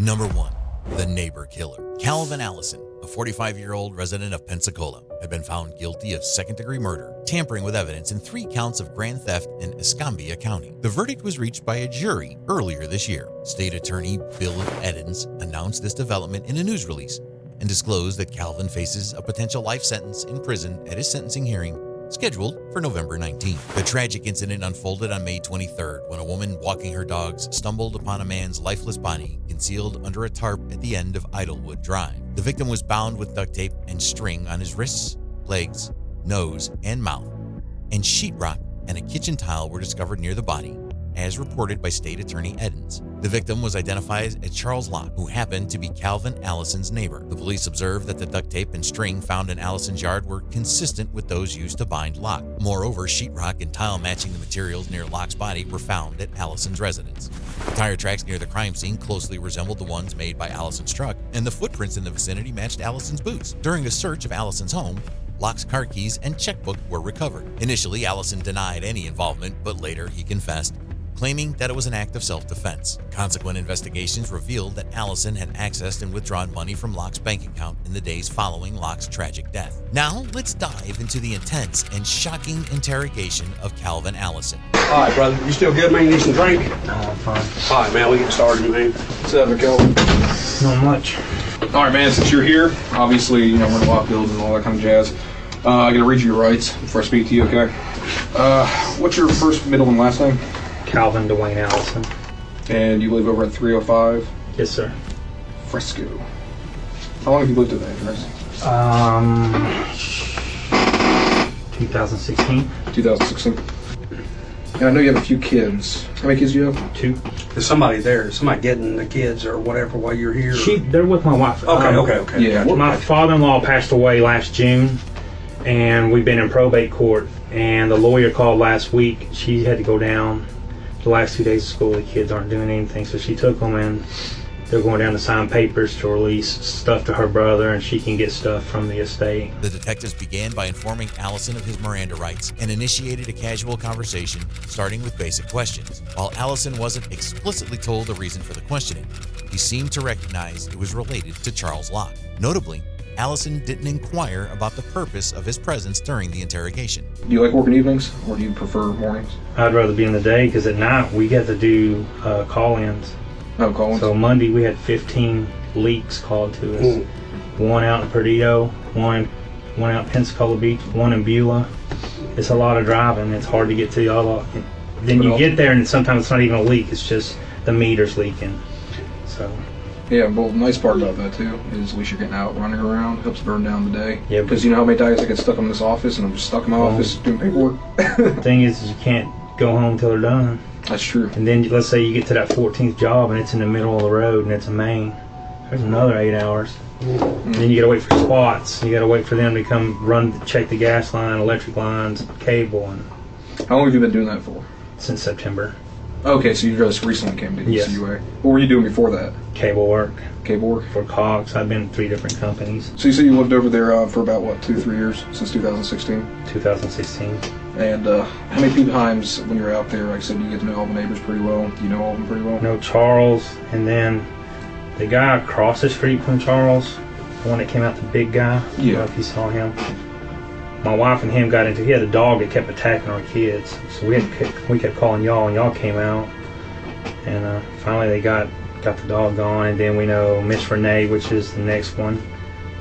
Number 1. The Neighbor Killer. Calvin Allison, a 45-year-old resident of Pensacola, had been found guilty of second-degree murder, tampering with evidence, and 3 counts of grand theft in Escambia County. The verdict was reached by a jury earlier this year. State Attorney Bill Eddins announced this development in a news release and disclosed that Calvin faces a potential life sentence in prison at his sentencing hearing scheduled for November 19th. The tragic incident unfolded on May 23rd when a woman walking her dogs stumbled upon a man's lifeless body concealed under a tarp at the end of Idlewood Drive. The victim was bound with duct tape and string on his wrists, legs, nose, and mouth, and sheetrock and a kitchen tile were discovered near the body, as reported by State Attorney Eddins. The victim was identified as Charles Locke, who happened to be Calvin Allison's neighbor. The police observed that the duct tape and string found in Allison's yard were consistent with those used to bind Locke. Moreover, sheetrock and tile matching the materials near Locke's body were found at Allison's residence. The tire tracks near the crime scene closely resembled the ones made by Allison's truck, and the footprints in the vicinity matched Allison's boots. During a search of Allison's home, Locke's car keys and checkbook were recovered. Initially, Allison denied any involvement, but later he confessed, claiming that it was an act of self-defense. Consequent investigations revealed that Allison had accessed and withdrawn money from Locke's bank account in the days following Locke's tragic death. Now, let's dive into the intense and shocking interrogation of Calvin Allison. All right, brother. You still good, man? You need some drink? No, I'm fine. All right, man. We get started, man. What's up, Calvin? Not much. All right, man, since you're here, obviously, we're in law fields and all that kind of jazz. I gotta read you your rights before I speak to you, okay? What's your first, middle, and last name? Calvin Dwayne Allison. And you live over at 305 Yes, sir. Fresco. How long have you lived at that address? 2016. 2016. And I know you have a few kids. How many kids do you have? 2. There's somebody there. Somebody getting the kids or whatever while you're here. They're with my wife. Okay. Yeah. My father-in-law passed away last June, and we've been in probate court. And the lawyer called last week. She had to go down. The last 2 days of school, the kids aren't doing anything, so she took them, and they're going down to sign papers to release stuff to her brother, and she can get stuff from the estate. The detectives began by informing Allison of his Miranda rights and initiated a casual conversation, starting with basic questions. While Allison wasn't explicitly told the reason for the questioning, he seemed to recognize it was related to Charles Locke. Notably, Allison didn't inquire about the purpose of his presence during the interrogation. Do you like working evenings, or do you prefer mornings? I'd rather be in the day, because at night we get to do call-ins. No, call-ins? So Monday we had 15 leaks called to us. Ooh. 1 out in Perdido, one out in Pensacola Beach, 1 in Beulah. It's a lot of driving. It's hard to get to y'all. Then you get there and sometimes it's not even a leak. It's just the meter's leaking. So. Yeah, well, the nice part about that, too, is at least you're getting out, running around, helps burn down the day. Yeah. Because you know how many days I get stuck in this office, and I'm just stuck in my office doing paperwork? The thing is you can't go home until they're done. That's true. And then let's say you get to that 14th job and it's in the middle of the road and it's a main. There's another 8 hours. And then you gotta wait for squats. You gotta wait for them to come check the gas line, electric lines, cable. And How long have you been doing that for? since September. Okay, so you just recently came to Yes. CUA. What were you doing before that? Cable work Cable work? for Cox. I've been in 3 different companies. So you said you lived over there for about, 2-3 years, since 2016? 2016. And how many times when you're out there, like I said, you get to know all the neighbors pretty well? Do you know all of them pretty well? No, Charles, and then the guy across the street from Charles, the one that came out, the big guy. I don't know if you saw him. My wife and him got into. He had a dog that kept attacking our kids, so we kept calling y'all, and y'all came out, and finally they got the dog gone. And then we know Miss Renee, which is the next one,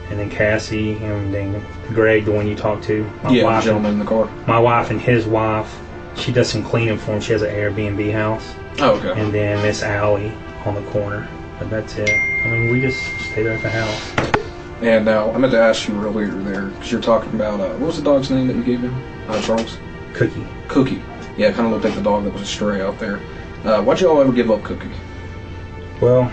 and then Cassie, and then Greg, the one you talked to. The gentleman in the car. My wife and his wife, she does some cleaning for him. She has an Airbnb house. Oh, okay. And then Miss Allie on the corner. But that's it. I mean, we just stay there at the house. And now, I meant to ask you earlier there, because you're talking about, what was the dog's name that you gave him? Charles? Cookie. Cookie. Yeah, it kind of looked like the dog that was a stray out there. Why'd y'all ever give up Cookie? Well,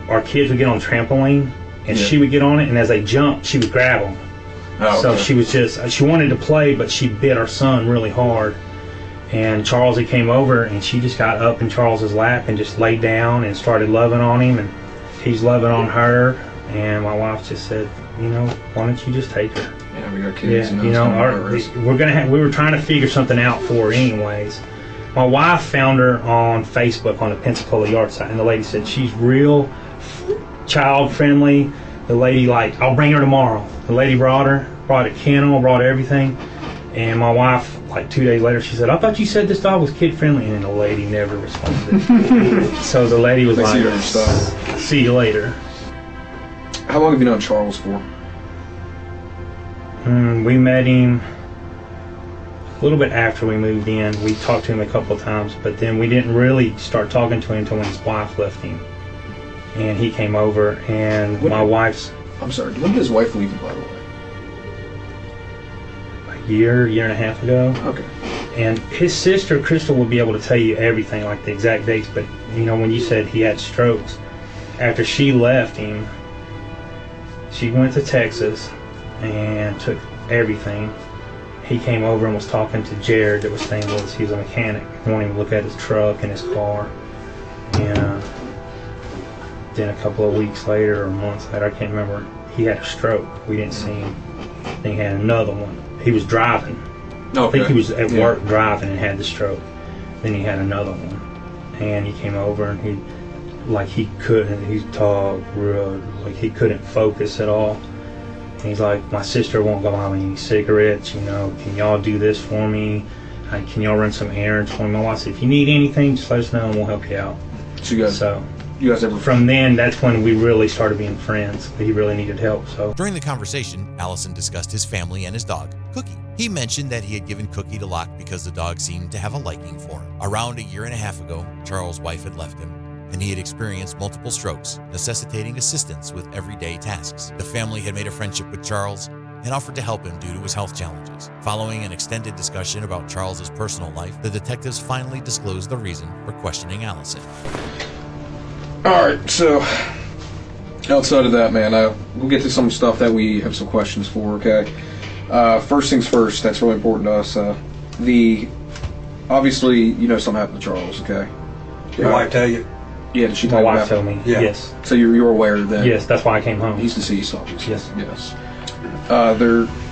our kids would get on the trampoline, and she would get on it, and as they jumped, she would grab them. Oh, so okay. she wanted to play, but she bit our son really hard. And Charles, he came over, and she just got up in Charles's lap and just laid down and started loving on him, and he's loving on her. And my wife just said, why don't you just take her? Yeah, we got kids. Yeah, we were trying to figure something out for her anyways. My wife found her on Facebook on the Pensacola yard site, and the lady said she's real child friendly. The lady, like, I'll bring her tomorrow. The lady brought a kennel, brought everything. And my wife, like 2 days later, she said, I thought you said this dog was kid friendly. And the lady never responded. So the lady was like, see you later. How long have you known Charles for? We met him a little bit after we moved in. We talked to him a couple of times, but then we didn't really start talking to him until when his wife left him. And he came over, and my wife's... I'm sorry, when did his wife leave you, by the way? A year and a half ago. Okay. And his sister, Crystal, would be able to tell you everything, like the exact dates, but, you know, when you said he had strokes, after she left him, she went to Texas and took everything. He came over and was talking to Jared that was staying with us. He was a mechanic, wanting to look at his truck and his car. And then a couple of weeks later or months later, I can't remember, he had a stroke. We didn't see him. Then he had another one. He was driving. Okay. I think he was at work driving and had the stroke. Then he had another one. And he came over and he talked real, like he couldn't focus at all. And he's like, my sister won't go buy me any cigarettes, you know, can y'all do this for me? Can y'all run some errands for me? My wife said, if you need anything, just let us know and we'll help you out. So you guys ever... From then, that's when we really started being friends. He really needed help, so. During the conversation, Allison discussed his family and his dog, Cookie. He mentioned that he had given Cookie to Locke because the dog seemed to have a liking for him. Around a year and a half ago, Charles' wife had left him, and he had experienced multiple strokes, necessitating assistance with everyday tasks. The family had made a friendship with Charles and offered to help him due to his health challenges. Following an extended discussion about Charles's personal life, the detectives finally disclosed the reason for questioning Allison. Alright, so outside of that, man, we'll get to some stuff that we have some questions for, okay? First things first, that's really important to us. Obviously, you know something happened to Charles, okay? Did your wife tell you? Yeah, did she My tell you wife about told me, Yeah. yes. So you're aware that... Yes, that's why I came home. He's deceased, obviously. Yes.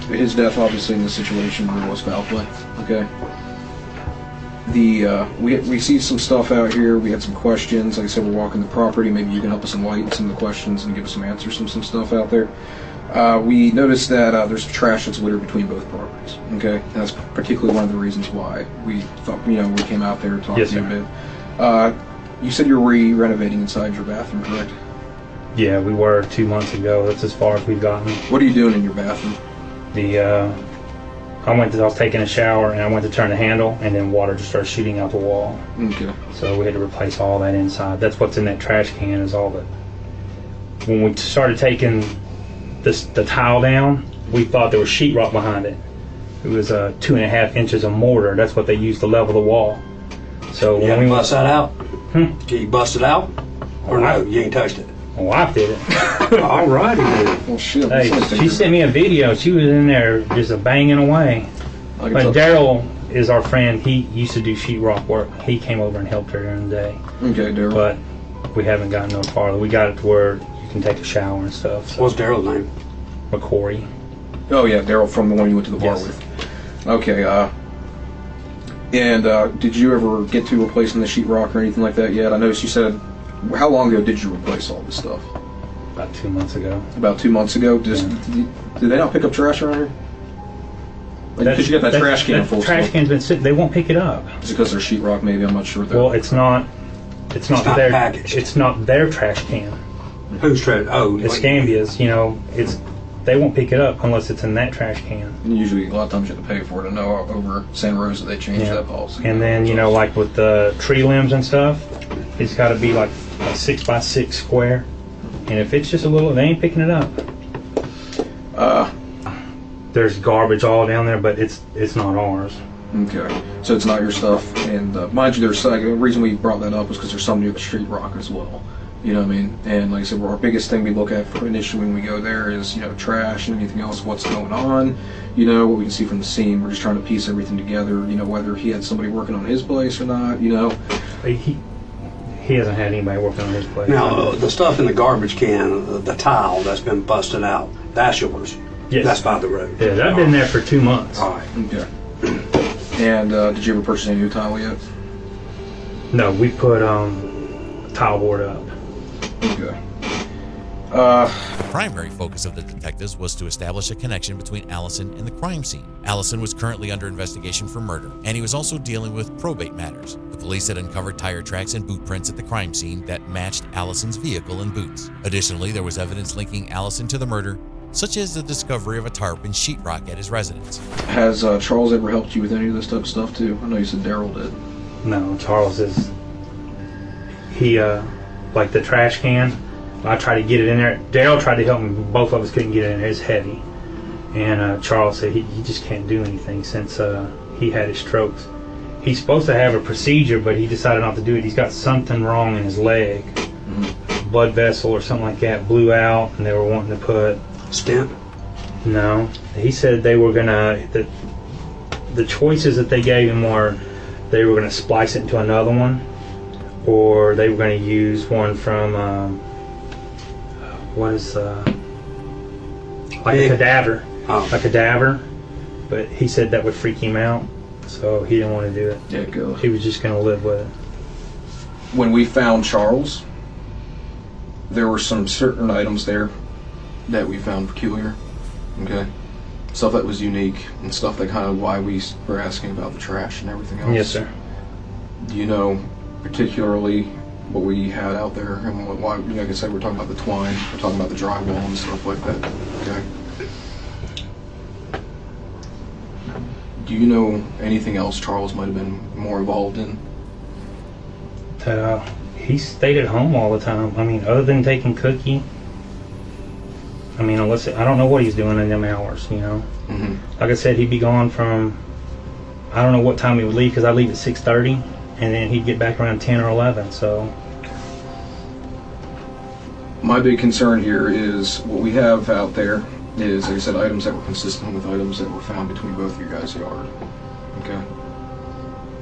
His death, obviously, in this situation, there was foul play, okay? We see some stuff out here. We had some questions. Like I said, we're walking the property. Maybe you can help us enlighten some of the questions and give us some answers from some stuff out there. We noticed that there's trash that's littered between both properties. Okay, and that's particularly one of the reasons why we thought, we came out there and talked to you a bit. You said you're re-renovating inside your bathroom, correct? Yeah, we were 2 months ago. That's as far as we've gotten. What are you doing in your bathroom? I was taking a shower and I went to turn the handle and then water just started shooting out the wall. Okay. So we had to replace all that inside. That's what's in that trash can is all that. When we started taking the tile down, we thought there was sheetrock behind it. It was 2.5 inches of mortar. That's what they used to level the wall. So You when had we to bust that out? Can you bust it out? Or no, you ain't touched it? my wife did it. All righty then. Well, shit. Hey, she sent me a video. She was in there just banging away. I can But tell- Daryl is our friend. He used to do sheetrock work. He came over and helped her during the day. Okay, Daryl. But we haven't gotten no farther. We got it to where you can take a shower and stuff. So. What's Daryl's name? McCory. Oh yeah, Daryl from the one you went to the bar Yes. with. Okay. And did you ever get to replacing the sheetrock or anything like that yet? I noticed you said, how long ago did you replace all this stuff? About 2 months ago. About 2 months ago. Did they not pick up trash around here? Because you got that trash can full. Trash can's been sitting. They won't pick it up. Is it because they're sheetrock? Maybe, I'm not sure. Well, it's not. It's not not their. packaged. It's not their trash can. Who's trying? Oh, It's Scambia's. It's. They won't pick it up unless it's in that trash can. And usually, a lot of times you have to pay for it. I know over San Rosa they changed that policy. And then like with the tree limbs and stuff, it's got to be like a 6x6 square. And if it's just a little, they ain't picking it up. There's garbage all down there, but it's not ours. Okay, so it's not your stuff, and mind you, there's the reason we brought that up was because there's some near the sheetrock as well. You know what I mean? And like I said, our biggest thing we look at for initially when we go there is trash and anything else, what's going on. What we can see from the scene. We're just trying to piece everything together. Whether he had somebody working on his place or not. He hasn't had anybody working on his place. Now, the stuff in the garbage can, the tile that's been busted out, that's yours? Yes. That's by the road? Yeah, I've been there for 2 months. All right. Okay. And did you ever purchase any new tile yet? No, we put tile board up. Okay. The primary focus of the detectives was to establish a connection between Allison and the crime scene. Allison was currently under investigation for murder, and he was also dealing with probate matters. The police had uncovered tire tracks and boot prints at the crime scene that matched Allison's vehicle and boots. Additionally, there was evidence linking Allison to the murder, such as the discovery of a tarp and sheetrock at his residence. Has Charles ever helped you with any of this type of stuff too? I know you said Daryl did. No, Charles is. He like the trash can. I tried to get it in there. Daryl tried to help me. Both of us couldn't get it in there. It's heavy. And Charles said he just can't do anything since he had his strokes. He's supposed to have a procedure, but he decided not to do it. He's got something wrong in his leg. Mm-hmm. Blood vessel or something like that blew out, and they were wanting to put... Stent? No. He said they were going to... The choices that they gave him were they were going to splice it into another one, or they were going to use one from... what is like a cadaver. Oh. A cadaver, but he said that would freak him out, so he didn't want to do it. Yeah, good. He was just going to live with it. When we found Charles, there were some certain items there that we found peculiar. Okay, stuff that was unique and stuff that kind of why we were asking about the trash and everything else. Yes, sir. Do you know particularly what we had out there and why? Like I said, we're talking about the twine, we're talking about the drywall and stuff like that. Okay. Do you know anything else Charles might have been more involved in? He stayed at home all the time. I mean, other than taking Cookie. I mean, unless I don't know what he's doing in them hours, you know. Mm-hmm. Like I said, he'd be gone from. I don't know what time he would leave because I leave at 6:30, and then he'd get back around 10 or 11. So. My big concern here is what we have out there is, like I said, items that were consistent with items that were found between both of you guys' yard. Okay.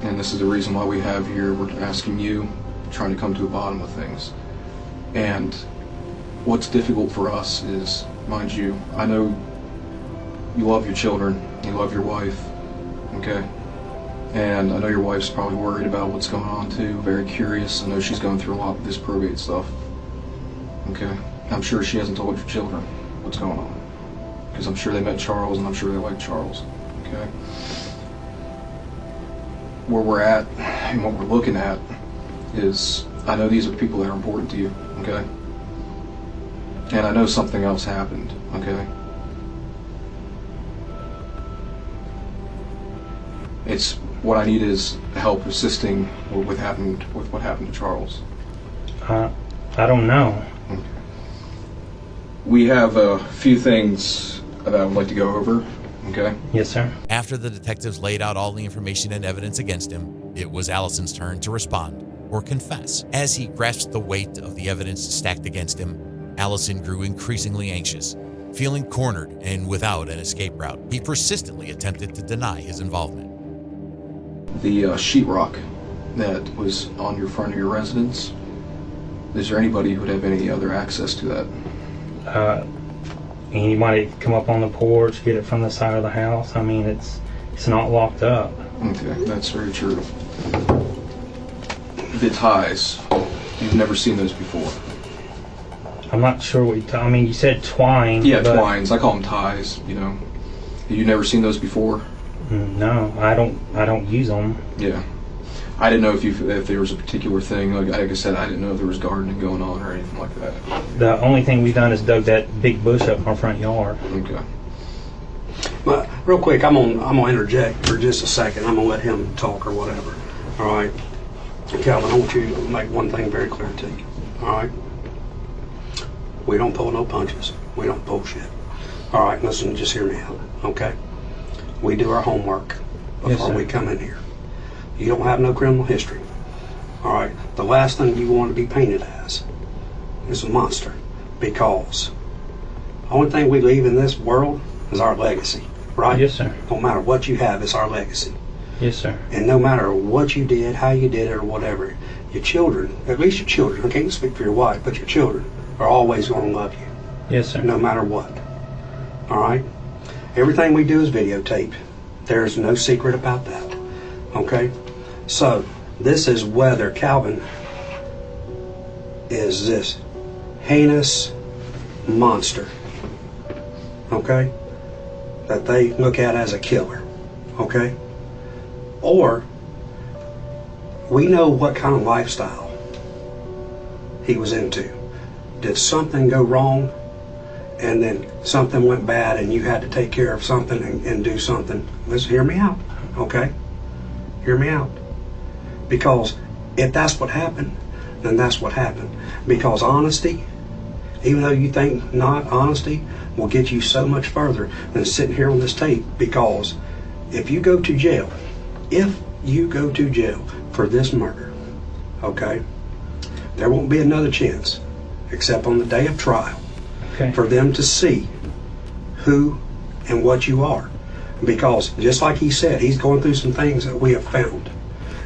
And this is the reason why we have here. We're asking you, trying to come to the bottom of things. And what's difficult for us is, mind you, I know you love your children, you love your wife, okay? And I know your wife's probably worried about what's going on too, very curious. I know she's going through a lot with this probate stuff, okay? I'm sure she hasn't told your children what's going on, because I'm sure they met Charles and I'm sure they like Charles, okay? Where we're at and what we're looking at is, I know these are people that are important to you, okay? And I know something else happened, okay? It's what I need is help assisting with what happened to Charles. I don't know. Okay. We have a few things that I would like to go over, okay? Yes, sir. After the detectives laid out all the information and evidence against him, it was Allison's turn to respond or confess. As he grasped the weight of the evidence stacked against him, Allison grew increasingly anxious. Feeling cornered and without an escape route, he persistently attempted to deny his involvement. The sheetrock that was on your front of your residence, is there anybody who would have any other access to that? Anybody could come up on the porch, get it from the side of the house. I mean, it's not locked up. Okay, that's very true. The ties, you've never seen those before. I'm not sure what I mean, you said twine. Yeah, twines. I call them ties, you know. You've never seen those before? No, I don't use them. Yeah. I didn't know if there was a particular thing. Like I said, I didn't know if there was gardening going on or anything like that. The only thing we've done is dug that big bush up in our front yard. Okay. But real quick, I'm gonna interject for just a second. I'm gonna let him talk or whatever. All right, Calvin, I want you to make one thing very clear to you. All right, we don't pull no punches. We don't pull shit. All right, listen, just hear me out, okay? We do our homework before we come in here. You don't have no criminal history. All right, the last thing you want to be painted as is a monster, because the only thing we leave in this world is our legacy, right? Yes, sir. No matter what you have, it's our legacy. Yes, sir. And no matter what you did, how you did it, or whatever, your children, at least your children, I can't speak for your wife, but your children are always going to love you. Yes, sir. No matter what. All right? Everything we do is videotape. There's no secret about that. Okay? So, this is whether Calvin is this heinous, monster, okay, that they look at as a killer, okay? Or we know what kind of lifestyle he was into. Did something go wrong and then something went bad and you had to take care of something and do something? Listen, hear me out, okay? Hear me out. Because if that's what happened, then that's what happened. Because honesty, even though you think not, honesty will get you so much further than sitting here on this tape. Because if you go to jail for this murder, okay, there won't be another chance except on the day of trial for them to see who and what you are. Because just like he said, he's going through some things that we have found.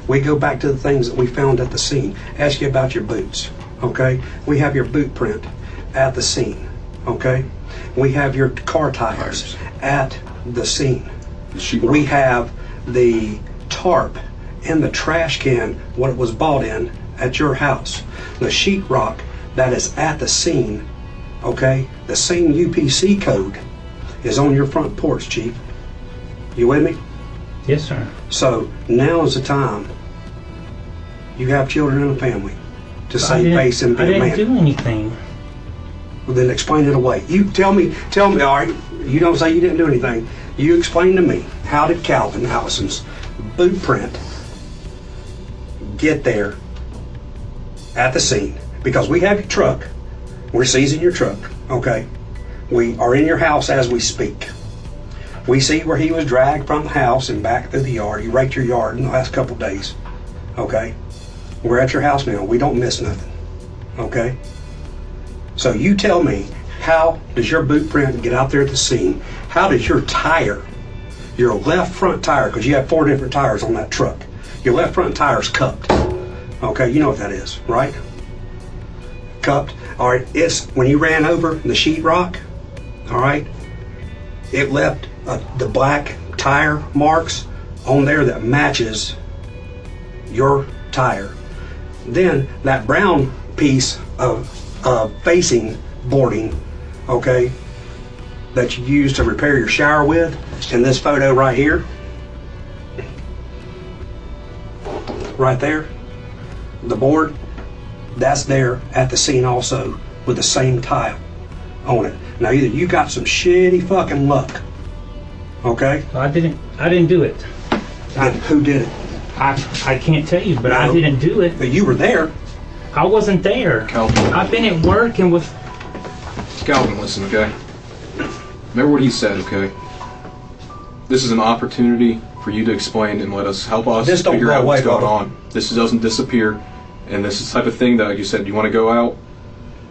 We go back to the things that we found at the scene. Ask you about your boots, okay? We have your boot print at the scene, okay? We have your car tires at the scene. We have the tarp in the trash can, what it was bought in at your house. The sheetrock that is at the scene, okay? The same UPC code is on your front porch, Chief. You with me? Yes, sir. So now is the time. You have children and a family to save face and be a man. I didn't do anything. Well, then explain it away. You tell me, all right, you don't say you didn't do anything. You explain to me, how did Calvin Allison's boot print get there at the scene? Because we have your truck. We're seizing your truck, okay? We are in your house as we speak. We see where he was dragged from the house and back through the yard. You raked your yard in the last couple of days, okay? We're at your house now. We don't miss nothing, okay? So you tell me, how does your boot print get out there at the scene? How does your tire, your left front tire, because you have 4 different tires on that truck, your left front tire's cupped, okay? You know what that is, right? Cupped. All right, it's when you ran over the sheetrock, all right, it left the black tire marks on there that matches your tire. Then that brown piece of facing boarding, okay, that you use to repair your shower with, in this photo right here, right there, the board, that's there at the scene also with the same tile on it. Now either you got some shitty fucking luck, okay? I didn't do it. Then who did it? I can't tell you, but No. I didn't do it. But you were there. I wasn't there. Calvin. I've been at work and with... Calvin, listen, okay? Remember what he said, okay? This is an opportunity for you to explain and help us This don't figure go out what's away, going brother. on. This doesn't disappear. And this is the type of thing that, like you said, you want to go out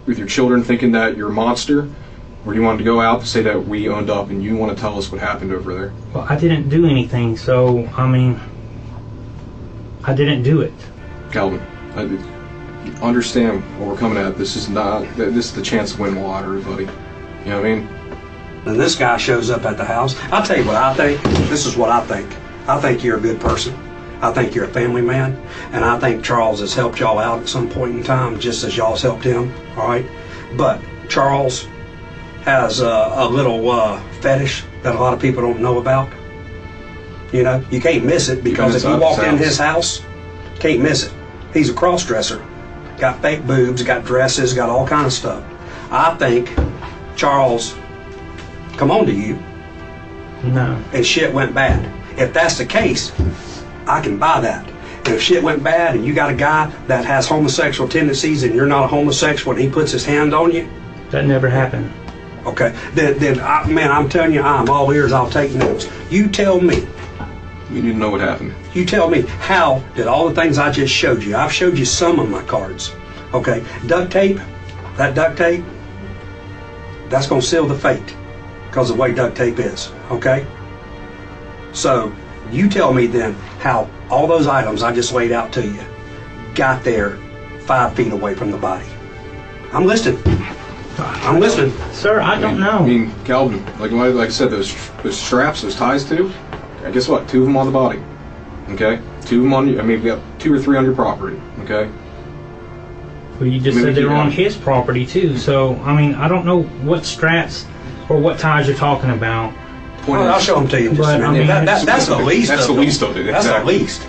with your children thinking that you're a monster, or do you want to go out to say that we owned up and you want to tell us what happened over there? Well, I didn't do anything, so, I mean, I didn't do it. Calvin, I understand what we're coming at. This is the chance to win the lottery, buddy. You know what I mean? Then this guy shows up at the house. I'll tell you what I think. This is what I think. I think you're a good person. I think you're a family man. And I think Charles has helped y'all out at some point in time, just as y'all's helped him, all right? But Charles has a little fetish that a lot of people don't know about. You know, you can't miss it, because if you walk in his house, can't miss it. He's a cross-dresser. Got fake boobs, got dresses, got all kind of stuff. I think Charles come on to you No. and shit went bad. If that's the case, I can buy that. And if shit went bad and you got a guy that has homosexual tendencies and you're not a homosexual and he puts his hand on you, That never happened. okay, then man, I'm telling you, I'm all ears. I'll take notes. You tell me. We need to know what happened. You tell me, how did all the things I just showed you, I've showed you some of my cards, okay? Duct tape, that duct tape, that's going to seal the fate because of the way duct tape is, okay? So you tell me then how all those items I just laid out to you got there 5 feet away from the body. I'm listening. I'm listening. Sir, I don't know. I mean, Calvin, like I said, those straps, those ties too. Guess what? 2 of them on the body. Okay, 2 of them on you. I mean, we got 2 or 3 on your property. Okay. Well, you just I mean, said they we were keep on going. his property too. So I mean, I don't know what straps or what ties you're talking about. Point Well, I'll is- show them to you in just But, a I minute. mean, That's the least. That's of the them. least of it, That's the exactly. least.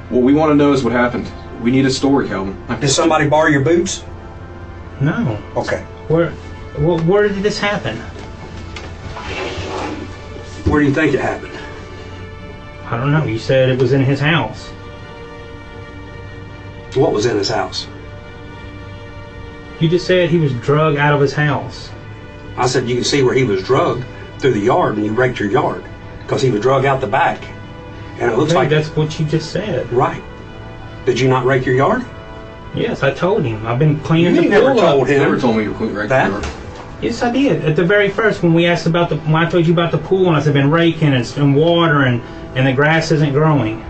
What we want to know is what happened. We need a story, Calvin. Did somebody borrow your boots? No. Okay. Where did this happen? Where do you think it happened? I don't know. You said it was in his house. What was in his house? You just said he was drug out of his house. I said you can see where he was drugged through the yard, and you raked your yard because he was drug out the back. And it looks Okay, like that's what you just said. right. Did you not rake your yard? Yes, I told him. I've been cleaning You the never pool told up. him. Never told me you were right That? there. Yes, I did. At the very first, when we asked about when I told you about the pool, and I said I've been raking and watering, and the grass isn't growing.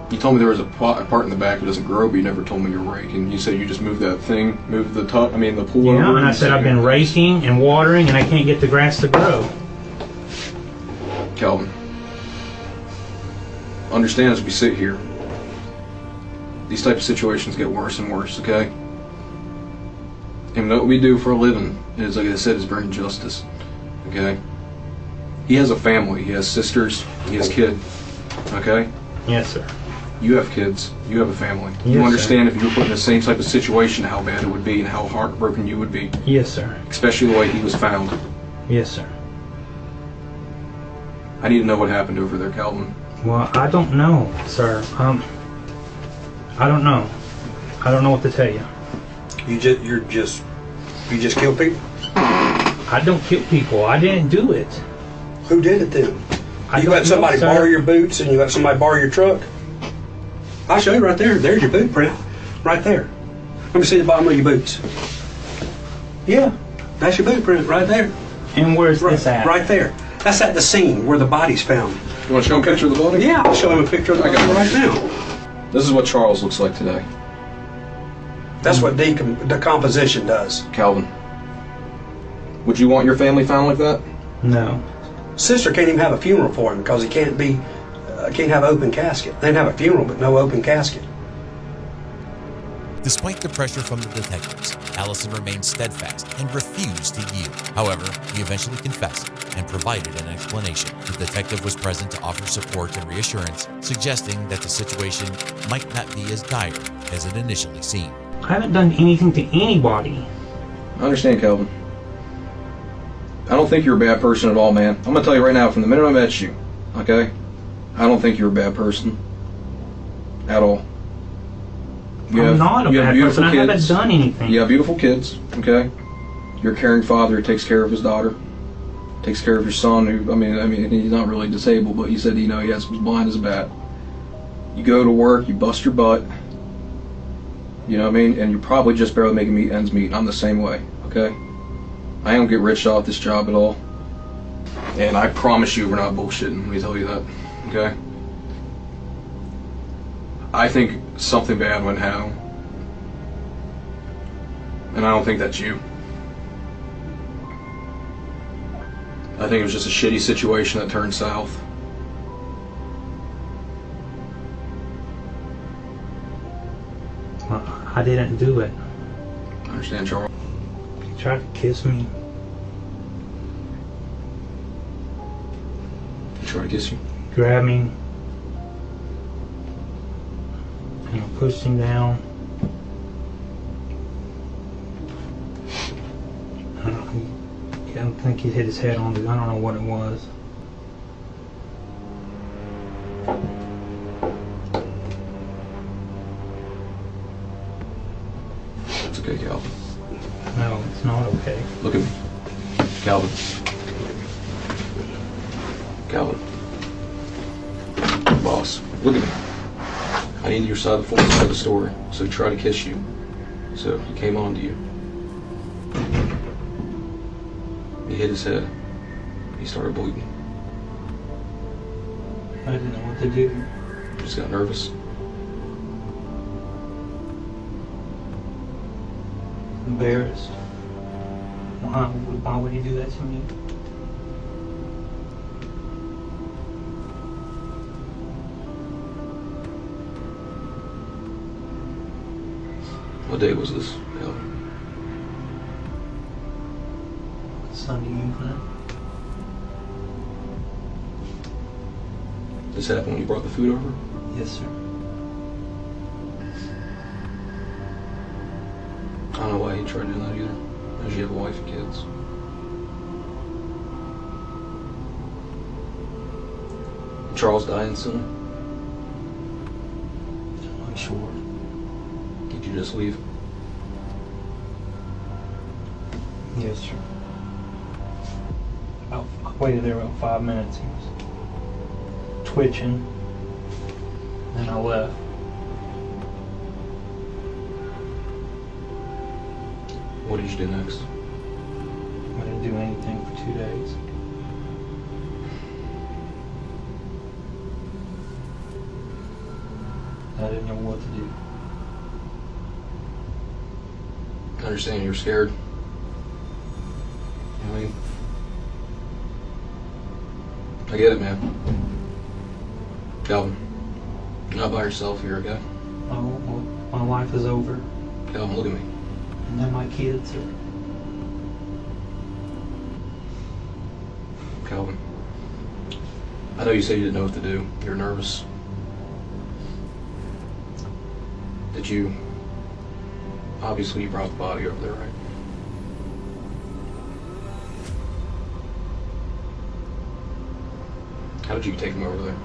You told me there was a part in the back that doesn't grow, but you never told me you were raking. You said you just moved that thing, moved the the pool over. Yeah, and I said I've been raking and watering, and I can't get the grass to grow. Calvin, understand as we sit here, these type of situations get worse and worse, okay? And what we do for a living is, like I said, is bring justice, okay? He has a family, he has sisters, he has kids, okay? Yes, sir. You have kids, you have a family. Yes, You understand if you were put in the same type of situation, how bad it would be and how heartbroken you would be, Yes, sir. especially the way he was found. Yes, sir. I need to know what happened over there, Calvin. Well, I don't know, sir. I don't know. I don't know what to tell you. You just killed people. I don't kill people. I didn't do it. Who did it then? I You don't let somebody know, sir. borrow your boots, and you let somebody borrow your truck. I'll show you right there. There's your boot print, right there. Let me see the bottom of your boots. Yeah, that's your boot print right there. And where's Right, this at? right there. That's at the scene where the body's found. You want to show him a picture of the body? Yeah, I'll show him a picture of the I got body it. right now. This is what Charles looks like today. That's what decomposition does. Calvin, would you want your family found like that? No. Sister can't even have a funeral for him because he can't have open casket. They can have a funeral, but no open casket. Despite the pressure from the detectives, Allison remained steadfast and refused to yield. However, he eventually confessed and provided an explanation. The detective was present to offer support and reassurance, suggesting that the situation might not be as dire as it initially seemed. I haven't done anything to anybody. I understand, Calvin. I don't think you're a bad person at all, man. I'm gonna tell you right now, from the minute I met you, okay? I don't think you're a bad person. At all. I'm not a you have bad beautiful person. I haven't kids. done anything. You have beautiful kids, okay? You're a caring father who takes care of his daughter, takes care of your son who, I mean, he's not really disabled, but he said, he was blind as a bat. You go to work, you bust your butt, you know what I mean? And you're probably just barely making ends meet. I'm the same way, okay? I don't get rich off this job at all. And I promise you we're not bullshitting, let me tell you that, okay? I think something bad went down. And I don't think that's you. I think it was just a shitty situation that turned south. I didn't do it. I understand, Charles. He tried to kiss me. He tried to kiss you. Grabbed me. And I pushed him down. I don't think he hit his head on I don't know what it was. It's okay, Calvin. No, it's not okay. Look at me. Calvin. Calvin. Boss, look at me. I need your side of the full side of the story. So he tried to kiss you. So he came on to you. He hit his head. He started bleeding. I didn't know what to do. Just got nervous. Embarrassed. Why would he do that to me? What day was this? Sunday evening. This happened when you brought the food over? Yes, sir. I don't know why he tried doing that either. Does you have a wife and kids? Did Charles die instantly? I'm not sure. Did you just leave? Yes, sir. I waited there about 5 minutes. He was twitching, and I left. What did you do next? I didn't do anything for 2 days. I didn't know what to do. I understand you're scared. You know what I mean? I get it, man. Calvin, you're not by yourself here, okay? Oh, well, my life is over, Calvin, look at me. and then my kids are... Calvin, I know you said you didn't know what to do. You're nervous. Did you... Obviously you brought the body over there, right? How did you take him over there?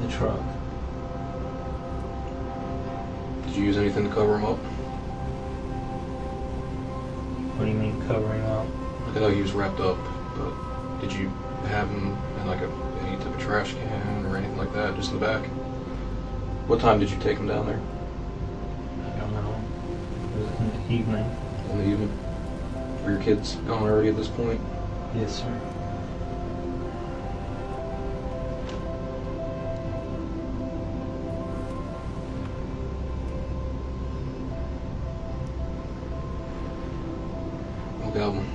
the truck. Did you use anything to cover him up? What do you mean covering up? I know he was wrapped up, but did you have him in like any type of trash can or anything like that, just in the back? What time did you take him down there? I don't know. It was in the evening. In the evening? Were your kids gone already at this point? Yes, sir. Well, Calvin,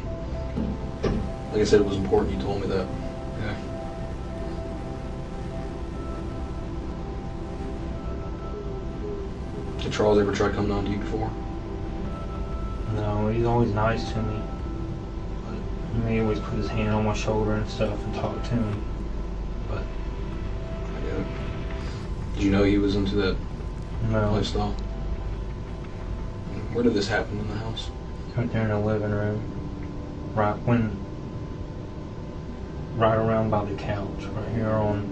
like I said, it was important you told me that. Okay. Did Charles ever try coming on to you before? No, he's always nice to me. But he always put his hand on my shoulder and stuff and talk to me. But I get it. Did you know he was into that no, lifestyle? Where did this happen in the house? right there in the living room, right around by the couch, right here on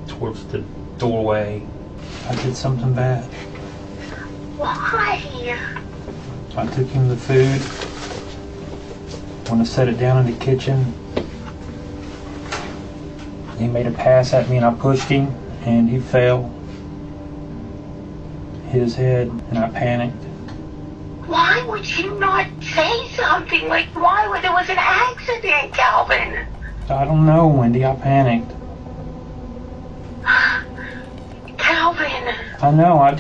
towards the doorway. I did something bad. Why? I took him the food. When I set it down in the kitchen, he made a pass at me and I pushed him and he fell. Hit his head and I panicked. Why would you not say something? Like, why would it was an accident, Calvin? I don't know, Wendy, I panicked. Calvin. I know, I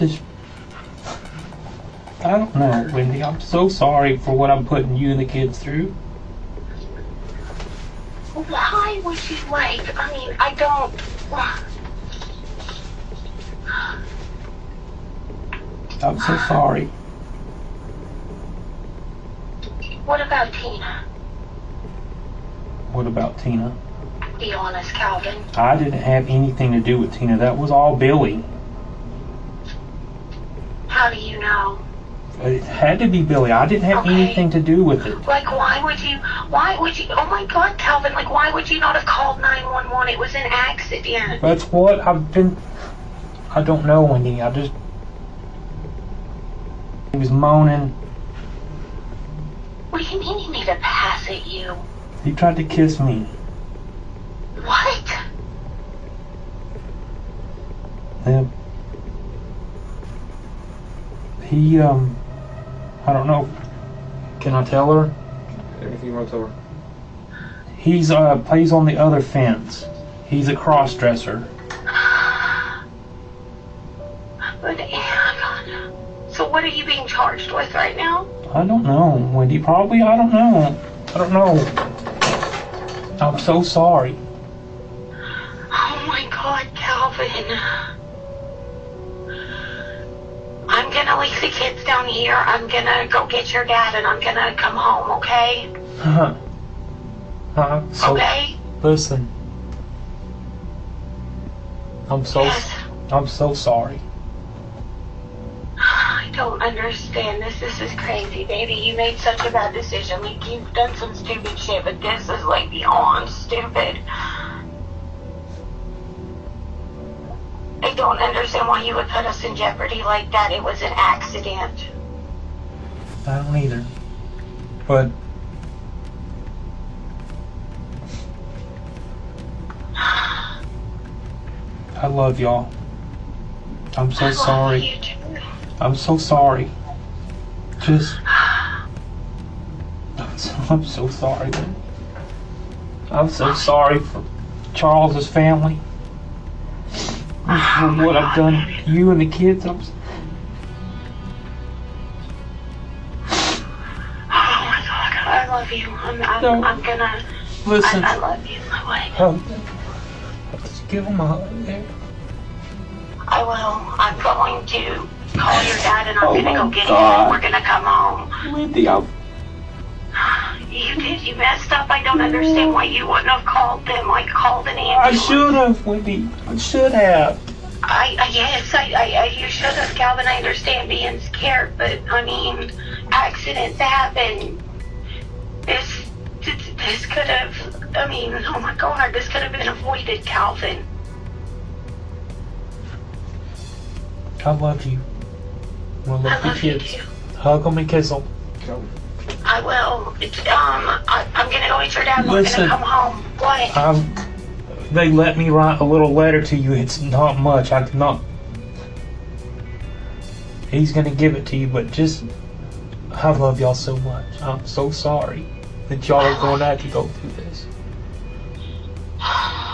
don't know, Wendy. I'm so sorry for what I'm putting you and the kids through. Why would you, I don't... I'm so sorry. What about Tina? What about Tina? Be honest, Calvin. I didn't have anything to do with Tina. That was all Billy. How do you know? It had to be Billy. I didn't have Okay. anything to do with it. Like, why would you, oh my God, Calvin, like, why would you not have called 911? It was an accident. That's what I don't know, Wendy. He was moaning. What do you mean he made a pass at you? He tried to kiss me. What? And he, I don't know. Can I tell her? Anything you want to tell her? He's, plays on the other fence. He's a cross-dresser. But, so what are you being charged with right now? I don't know, Wendy. Probably, I don't know. I'm so sorry. Oh my God, Calvin. I'm gonna leave the kids down here. I'm gonna go get your dad and I'm gonna come home, okay? Okay? Listen. I'm so sorry. I don't understand this. This is crazy, baby. You made such a bad decision. Like, you've done some stupid shit, but this is, like, beyond stupid. I don't understand why you would put us in jeopardy like that. It was an accident. I don't either. But I love y'all. I'm so sorry. You too. I'm so sorry. I'm so sorry, man. I'm so sorry for Charles's family. For what I've done to you and the kids. Oh my God, I love you. I'm gonna. Listen. I love you. Just give him a hug there. I will. I'm going to call your dad and I'm gonna go get him and we're gonna come home. Wendy, You did. You messed up. I don't understand why you wouldn't have called them. Like, called an I ambulance. should have, Wendy. I should have. Yes, you should have, Calvin. I understand being scared, but I mean, accidents happen. This could have. I mean, oh my God, this could have been avoided, Calvin. I love you. I love the you kids. too. Hug them and kiss them. I will. I'm gonna go eat your dad and we're Listen. gonna come home. What? They let me write a little letter to you. It's not much. I cannot. He's gonna give it to you, but I love y'all so much. I'm so sorry that y'all are going to have to go through this.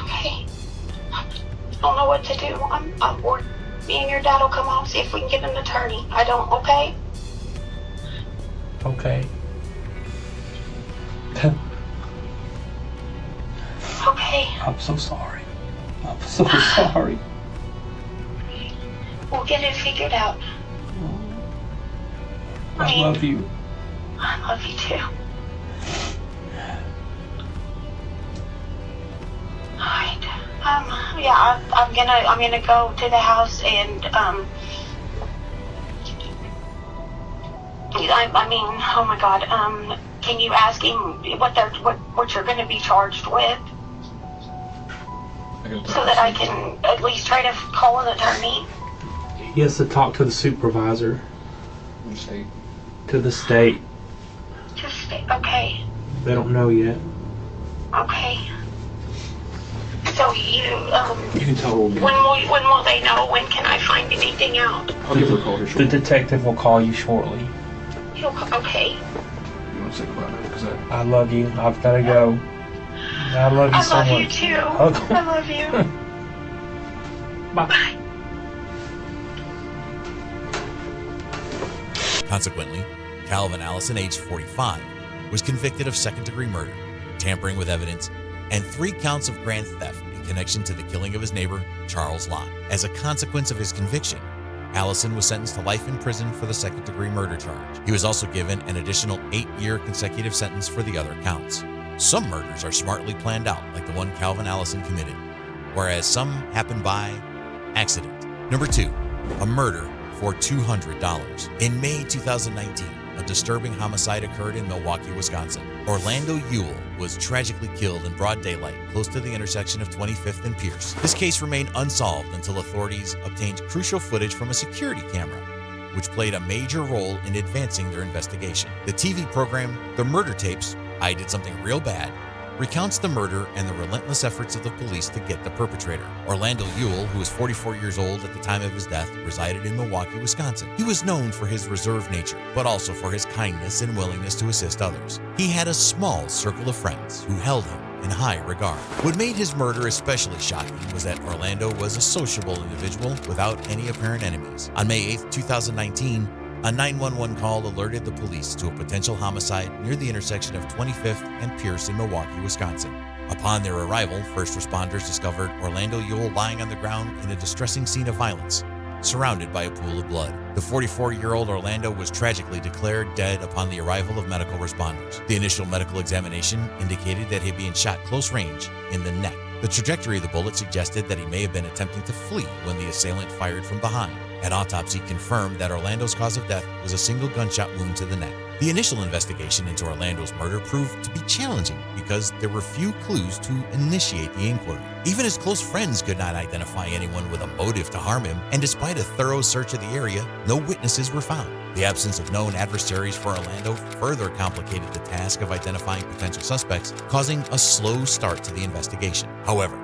Okay. I don't know what to do. Me and your dad will come home, see if we can get an attorney. Okay? Okay. Okay. I'm so sorry. I'm so sorry. We'll get it figured out. I love you. I love you too. Alright. Yeah, I'm gonna go to the house and I mean, oh my God, can you ask him what you're gonna be charged with? So that I can at least try to call an attorney. He has to talk to the supervisor. State. To the state. Okay. They don't know yet. Okay. So you can tell her. when will they know? When can I find anything out? I'll give her a call here The shortly. detective will call you shortly. Okay. You want to say goodbye now? Because I love you. I've got to go. I love you so I love you much. too. Okay. I love you. Bye. Consequently, Calvin Allison, aged 45, was convicted of second-degree murder, tampering with evidence, and 3 counts of grand theft in connection to the killing of his neighbor, Charles Lott. As a consequence of his conviction, Allison was sentenced to life in prison for the second-degree murder charge. He was also given an additional 8-year consecutive sentence for the other counts. Some murders are smartly planned out, like the one Calvin Allison committed, whereas some happen by accident. Number 2, a murder for $200. In May 2019, a disturbing homicide occurred in Milwaukee, Wisconsin. Orlando Ewell was tragically killed in broad daylight close to the intersection of 25th and Pierce. This case remained unsolved until authorities obtained crucial footage from a security camera, which played a major role in advancing their investigation. The TV program, The Murder Tapes, I Did Something Real Bad, recounts the murder and the relentless efforts of the police to get the perpetrator. Orlando Ewell, who was 44 years old at the time of his death, resided in Milwaukee, Wisconsin. He was known for his reserved nature, but also for his kindness and willingness to assist others. He had a small circle of friends who held him in high regard. What made his murder especially shocking was that Orlando was a sociable individual without any apparent enemies. On May 8, 2019, a 911 call alerted the police to a potential homicide near the intersection of 25th and Pierce in Milwaukee, Wisconsin. Upon their arrival, first responders discovered Orlando Ewell lying on the ground in a distressing scene of violence. surrounded by a pool of blood. The 44-year-old Orlando was tragically declared dead upon the arrival of medical responders. The initial medical examination indicated that he had been shot close range in the neck. The trajectory of the bullet suggested that he may have been attempting to flee when the assailant fired from behind. An autopsy confirmed that Orlando's cause of death was a single gunshot wound to the neck. The initial investigation into Orlando's murder proved to be challenging because there were few clues to initiate the inquiry. Even his close friends could not identify anyone with a motive to harm him, and despite a thorough search of the area, no witnesses were found. The absence of known adversaries for Orlando further complicated the task of identifying potential suspects, causing a slow start to the investigation. However,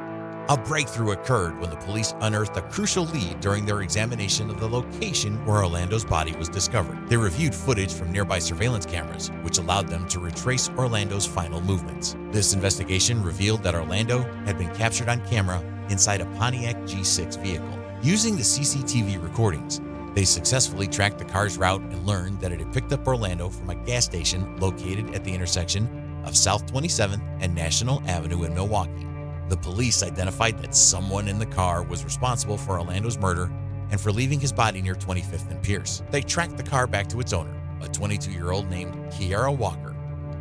a breakthrough occurred when the police unearthed a crucial lead during their examination of the location where Orlando's body was discovered. They reviewed footage from nearby surveillance cameras, which allowed them to retrace Orlando's final movements. This investigation revealed that Orlando had been captured on camera inside a Pontiac G6 vehicle. Using the CCTV recordings, they successfully tracked the car's route and learned that it had picked up Orlando from a gas station located at the intersection of South 27th and National Avenue in Milwaukee. The police identified that someone in the car was responsible for Orlando's murder and for leaving his body near 25th and Pierce. They tracked the car back to its owner, a 22-year-old named Kiara Walker,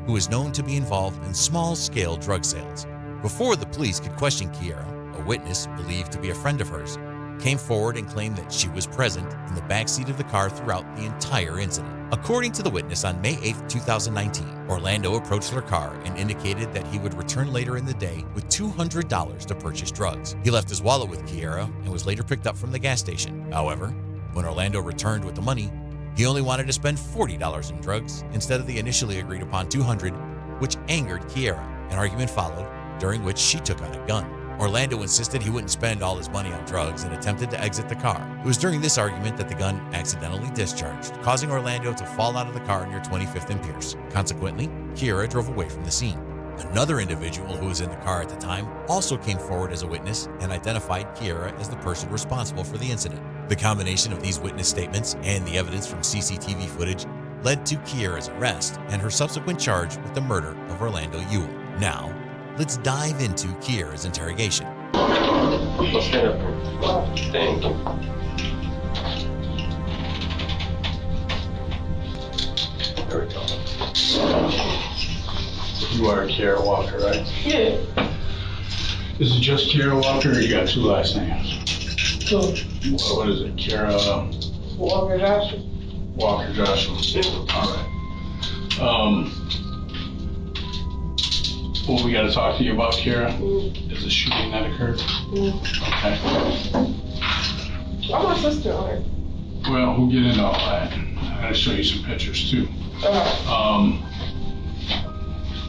who is known to be involved in small-scale drug sales. Before the police could question Kiara, a witness believed to be a friend of hers came forward and claimed that she was present in the backseat of the car throughout the entire incident. According to the witness, on May 8, 2019, Orlando approached their car and indicated that he would return later in the day with $200 to purchase drugs. He left his wallet with Kiara and was later picked up from the gas station. However, when Orlando returned with the money, he only wanted to spend $40 in drugs instead of the initially agreed upon $200, which angered Kiara. An argument followed, during which she took out a gun. Orlando insisted he wouldn't spend all his money on drugs and attempted to exit the car. It was during this argument that the gun accidentally discharged, causing Orlando to fall out of the car near 25th and Pierce. Consequently, Kiara drove away from the scene. Another individual who was in the car at the time also came forward as a witness and identified Kiara as the person responsible for the incident. The combination of these witness statements and the evidence from CCTV footage led to Kiara's arrest and her subsequent charge with the murder of Orlando Ewell. Now, let's dive into Kiara's interrogation. Let's get up here. Thank you. There we go. You are Kiara Walker, right? Yeah. Is it just Kiara Walker, or you got two last names? Two. What is it, Kiara Walker Joshua. Walker Joshua? Yeah. All right. What we got to talk to you about, Kiara, is the shooting that occurred. Okay. Why my sister on it? Well, we'll get into all that. I got to show you some pictures too.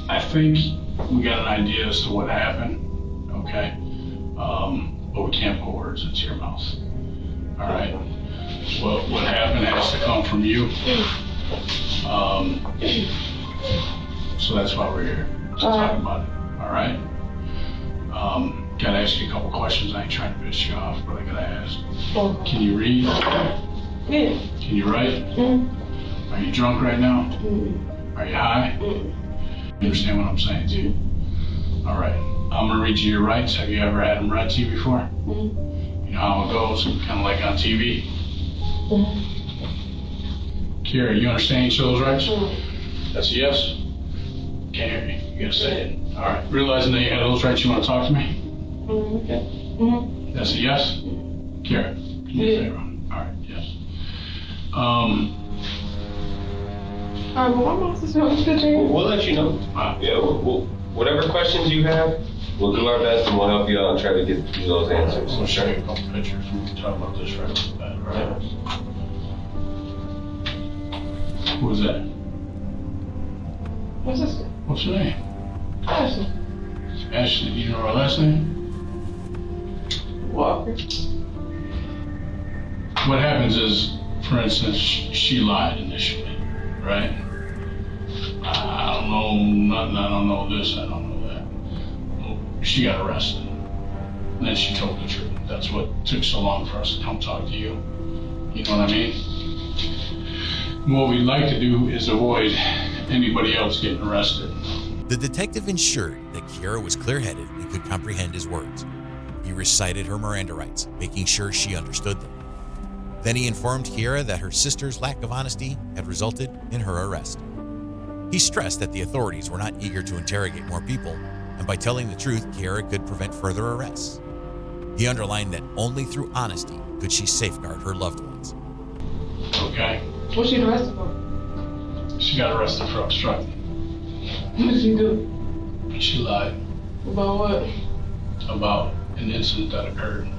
I think we got an idea as to what happened. Okay. But we can't put words into your mouth. All right. Well, what happened has to come from you. So that's why we're here. Talk about it, all right? Gotta ask you a couple questions. I ain't trying to piss you off, but I gotta ask. Can you read? Yeah. Can you write? Are you drunk right now? Are you high? You understand what I'm saying to you? All right. I'm gonna read you your rights. Have you ever had them read to you before? You know how it goes, kind of like on TV? Kiara, you understand each of those rights? That's a yes? Can't hear you. You gotta say it. All right. Realizing that you had those rights, you want to talk to me? Okay. That's a yes? Kiara, can you do a favor? All right, yes. Alright, but why my sister on this picture? We'll let you know. Yeah, we'll, whatever questions you have, we'll do our best and we'll help you out and try to get you those answers. We'll show you a couple pictures. We can talk about this right off the bat, all right? Who is that? My sister. What's her name? Ashley. Ashley, do you know her last name? Walker. What happens is, for instance, she lied initially, right? I don't know nothing, I don't know this, I don't know that. Well, she got arrested. And then she told the truth. That's what took so long for us to come talk to you. You know what I mean? What we'd like to do is avoid anybody else getting arrested. The detective ensured that Kiara was clear-headed and could comprehend his words. He recited her Miranda rights, making sure she understood them. Then he informed Kiera that her sister's lack of honesty had resulted in her arrest. He stressed that the authorities were not eager to interrogate more people, and by telling the truth, Kiera could prevent further arrests. He underlined that only through honesty could she safeguard her loved ones. Okay? What's she arrested for? She got arrested for obstructing. What did she do? She lied About what? about an incident that occurred.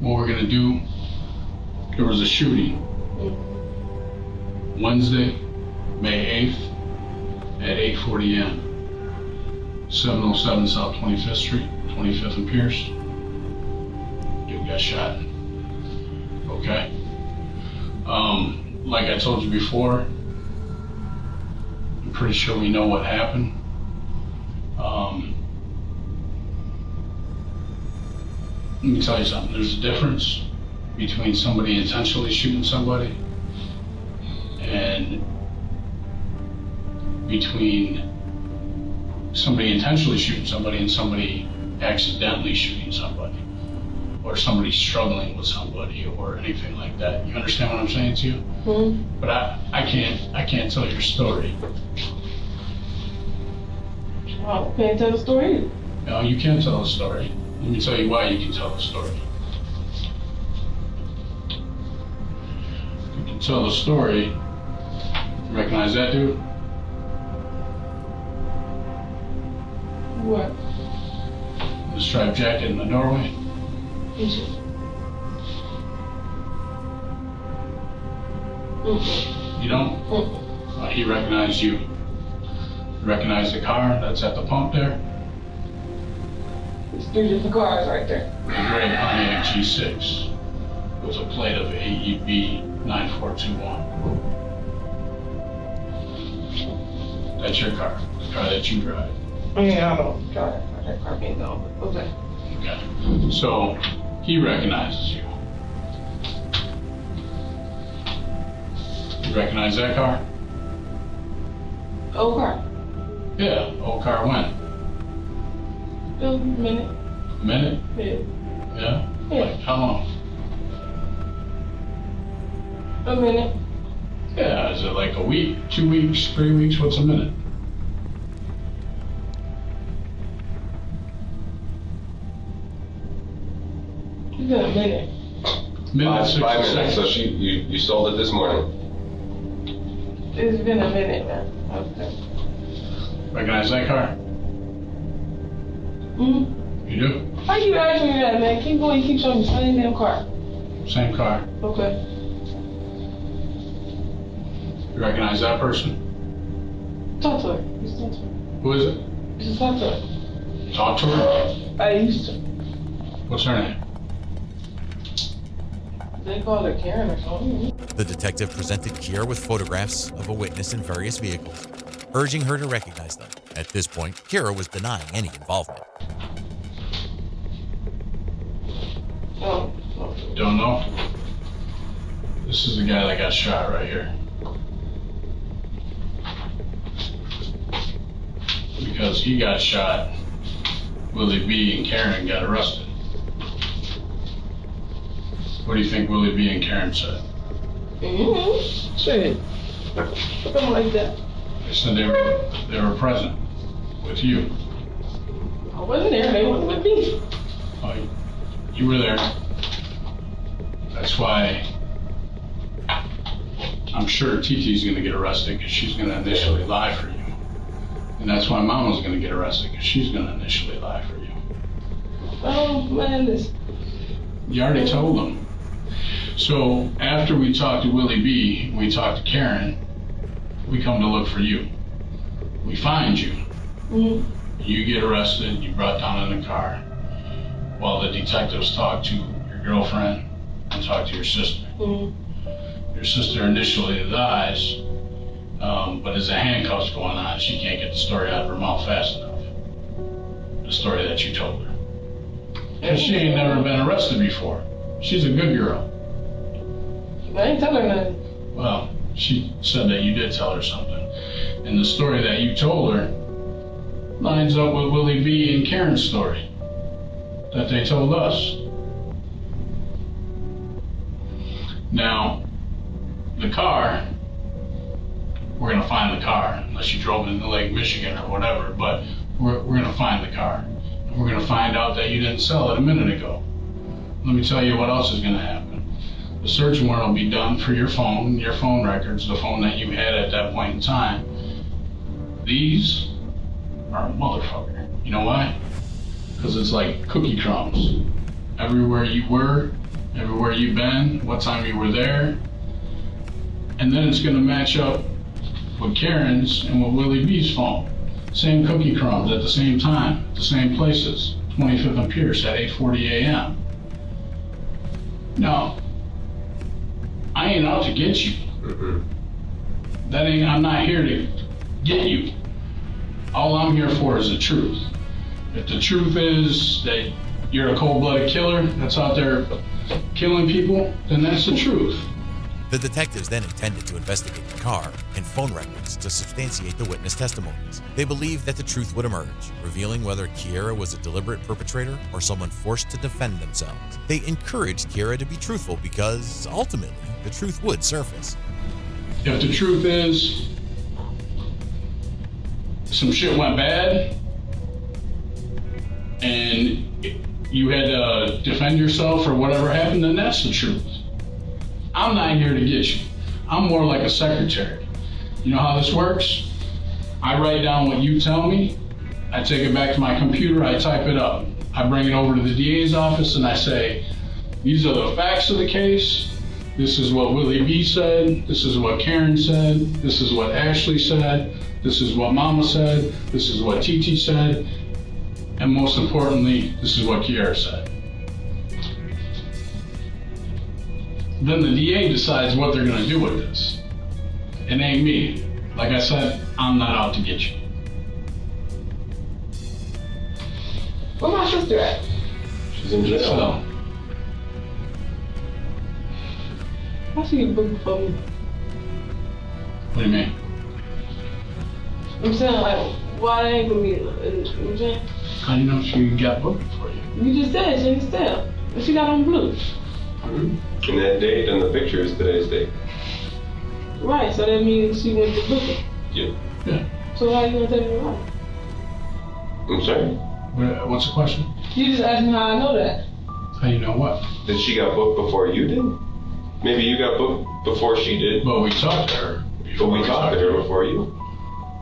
What we're gonna do, there was a shooting Wednesday, May 8th at 8:40 a.m. 707 South 25th Street, 25th and Pierce. Dude got shot. Okay? Like I told you before, I'm pretty sure we know what happened. Let me tell you something. There's a difference between somebody intentionally shooting somebody and between somebody intentionally shooting somebody and somebody accidentally shooting somebody, or somebody struggling with somebody, or anything like that. You understand what I'm saying to you? Mm-hmm. But I can't tell your story. Oh, can't tell the story. No, you can't tell a story. Let me tell you why you can tell a story. You can tell a story. You recognize that dude? What? The striped jacket in the doorway? You don't? He recognized you. You recognize the car that's at the pump there? There's 3 different cars right there. The gray Pontiac G6 with a plate of AEB 9421. That's your car, the car that you drive. Yeah, I don't drive that car being gone, but okay. Okay. So he recognizes you. You recognize that car? Old car. Yeah, old car when? A minute. A minute? Yeah. Yeah? Yeah. Like how long? A minute. Yeah, is it like a week, 2 weeks, 3 weeks? What's a minute? It's been a minute. Minute, 5 60 minutes. So seconds. you sold it this morning. It's been a minute now. Okay. Recognize that car? Mm-hmm. You do? Why you asking me that, man? Keep going, keep showing me the same damn car. Same car. Okay. You recognize that person? Talk to her. Just talk to her. Who is it? Just talk to her. Talk to her? I used to. What's her name? They call her Karen or something. The detective presented Kiera with photographs of a witness in various vehicles, urging her to recognize them. At this point, Kiera was denying any involvement. Oh. Don't know? This is the guy that got shot right here. Because he got shot, Willie B and Karen got arrested. What do you think Willie B and Karen said? Mm-hmm. Shit. Something like that. They said they were present with you. I wasn't there. They wasn't with me. Oh, you were there. That's why I'm sure TT's going to get arrested because she's going to initially lie for you. And that's why Mama's going to get arrested because she's going to initially lie for you. Oh, man, this. You already told them. So after we talked to Willie B, we talked to Karen, we come to look for you. We find you. Mm-hmm. You get arrested, you brought down in the car, while the detectives talk to your girlfriend and talk to your sister. Mm-hmm. Your sister initially lies, but as the handcuffs going on, she can't get the story out of her mouth fast enough. The story that you told her. Because she ain't never been arrested before. She's a good girl. I ain't tell her nothing. Well, she said that you did tell her something. And the story that you told her lines up with Willie B and Karen's story that they told us. Now, the car, we're gonna find the car, unless you drove into Lake Michigan or whatever, but we're gonna find the car. And we're gonna find out that you didn't sell it a minute ago. Let me tell you what else is gonna happen. The search warrant will be done for your phone records, the phone that you had at that point in time. These are a motherfucker. You know why? Because it's like cookie crumbs. Everywhere you were, everywhere you've been, what time you were there. And then it's gonna match up with Karen's and with Willie B's phone. Same cookie crumbs at the same time, the same places, 25th and Pierce at 8:40 a.m. Now, I ain't out to get you. I'm not here to get you. All I'm here for is the truth. If the truth is that you're a cold-blooded killer that's out there killing people, then that's the truth. The detectives then intended to investigate the car and phone records to substantiate the witness testimonies. They believed that the truth would emerge, revealing whether Kiera was a deliberate perpetrator or someone forced to defend themselves. They encouraged Kiera to be truthful because, ultimately, the truth would surface. If the truth is some shit went bad and you had to defend yourself or whatever happened, then that's the truth. I'm not here to get you. I'm more like a secretary. You know how this works? I write down what you tell me, I take it back to my computer, I type it up. I bring it over to the DA's office and I say, these are the facts of the case. This is what Willie B said. This is what Karen said. This is what Ashley said. This is what Mama said. This is what Titi said. And most importantly, this is what Kiera said. Then the DA decides what they're gonna do with this. It ain't me. Like I said, I'm not out to get you. Where my sister at? She's in jail. So, Why she get booked for me? what do you mean? I'm saying, like, why they ain't gonna be in jail? How do you know she got booked for you? You just said she didn't sell. And she got on blue. And that date on the picture is today's date. Right, so that means she went to book it. Yep. Yeah. So how you gonna tell me why? I'm sorry? What's the question? You just asked me how I know that. How you know what? That she got booked before you did? Maybe you got booked before she did, But we talked to her. but we talked to her before you.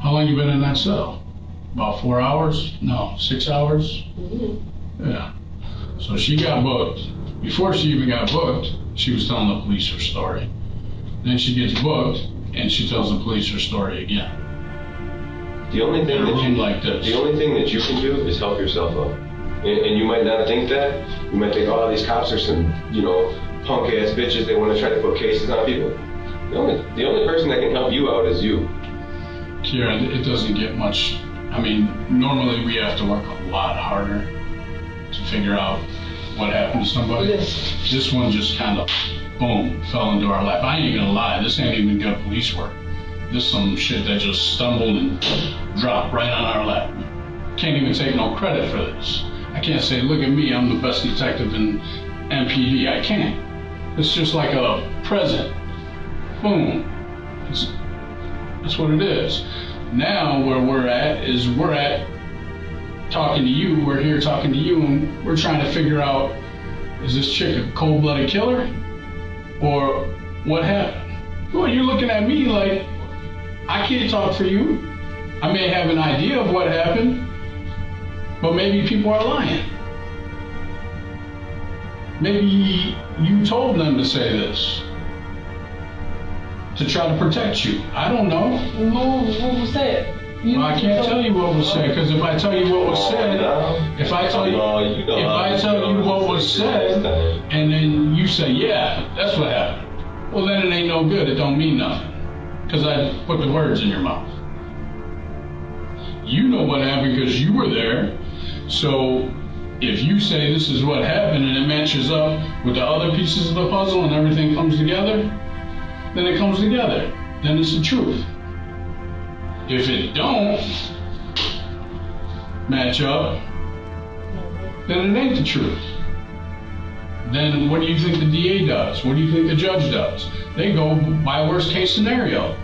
How long you been in that cell? About 4 hours? No, 6 hours? Mm-hmm. Yeah. So she got booked. Before she even got booked, she was telling the police her story. Then she gets booked, and she tells the police her story again. The only thing that you Like this. The only thing that you can do is help yourself up. And you might not think that. You might think, oh, these cops are some, punk ass bitches. They want to try to put cases on people. The only person that can help you out is you. Kira, it doesn't get much. I mean, normally we have to work a lot harder to figure out what happened to somebody. Yes. This one just kind of, boom, fell into our lap. I ain't gonna lie, this ain't even good police work. This some shit that just stumbled and dropped right on our lap. Can't even take no credit for this. I can't say, look at me, I'm the best detective in MPD. I can't. It's just like a present. Boom. That's what it is. Now where we're at is talking to you. We're here talking to you, and we're trying to figure out, is this chick a cold-blooded killer? Or what happened? Well, you're looking at me like, I can't talk for you. I may have an idea of what happened, but maybe people are lying. Maybe you told them to say this to try to protect you. I don't know. What was said? Well, I can't tell you what was said, because if I tell you what was said, if I tell you what was said, and then you say, yeah, that's what happened, well, then it ain't no good. It don't mean nothing, because I put the words in your mouth. You know what happened because you were there. So if you say this is what happened and it matches up with the other pieces of the puzzle and everything comes together, then it comes together. Then it's the truth. If it don't match up, then it ain't the truth. then what do you think the DA does? What do you think the judge does? They go by worst case scenario.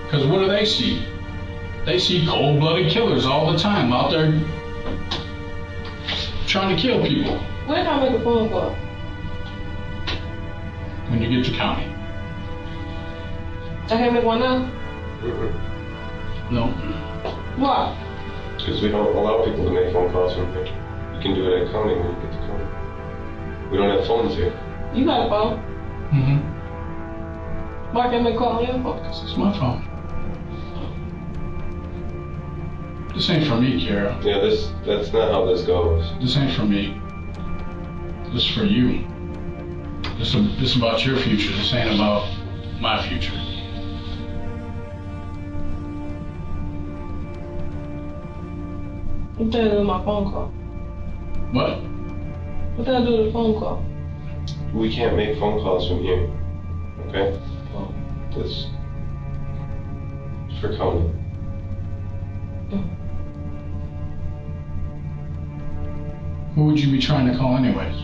Because what do they see? They see cold-blooded killers all the time out there trying to kill people. When can I make a phone call? When you get to county. I can't make one now? No. Why? Because we don't allow people to make phone calls from here. You can do it at county when you get to county. We don't have phones here. You got a phone. Mm-hmm. Why can't I make a call on your phone? This is my phone. This ain't for me, Kara. Yeah, that's not how this goes. This ain't for me. This is for you. This is about your future. This ain't about my future. What did I do with my phone call? What? What did I do with the phone call? We can't make phone calls from here. Okay? This is for county. Who would you be trying to call anyways?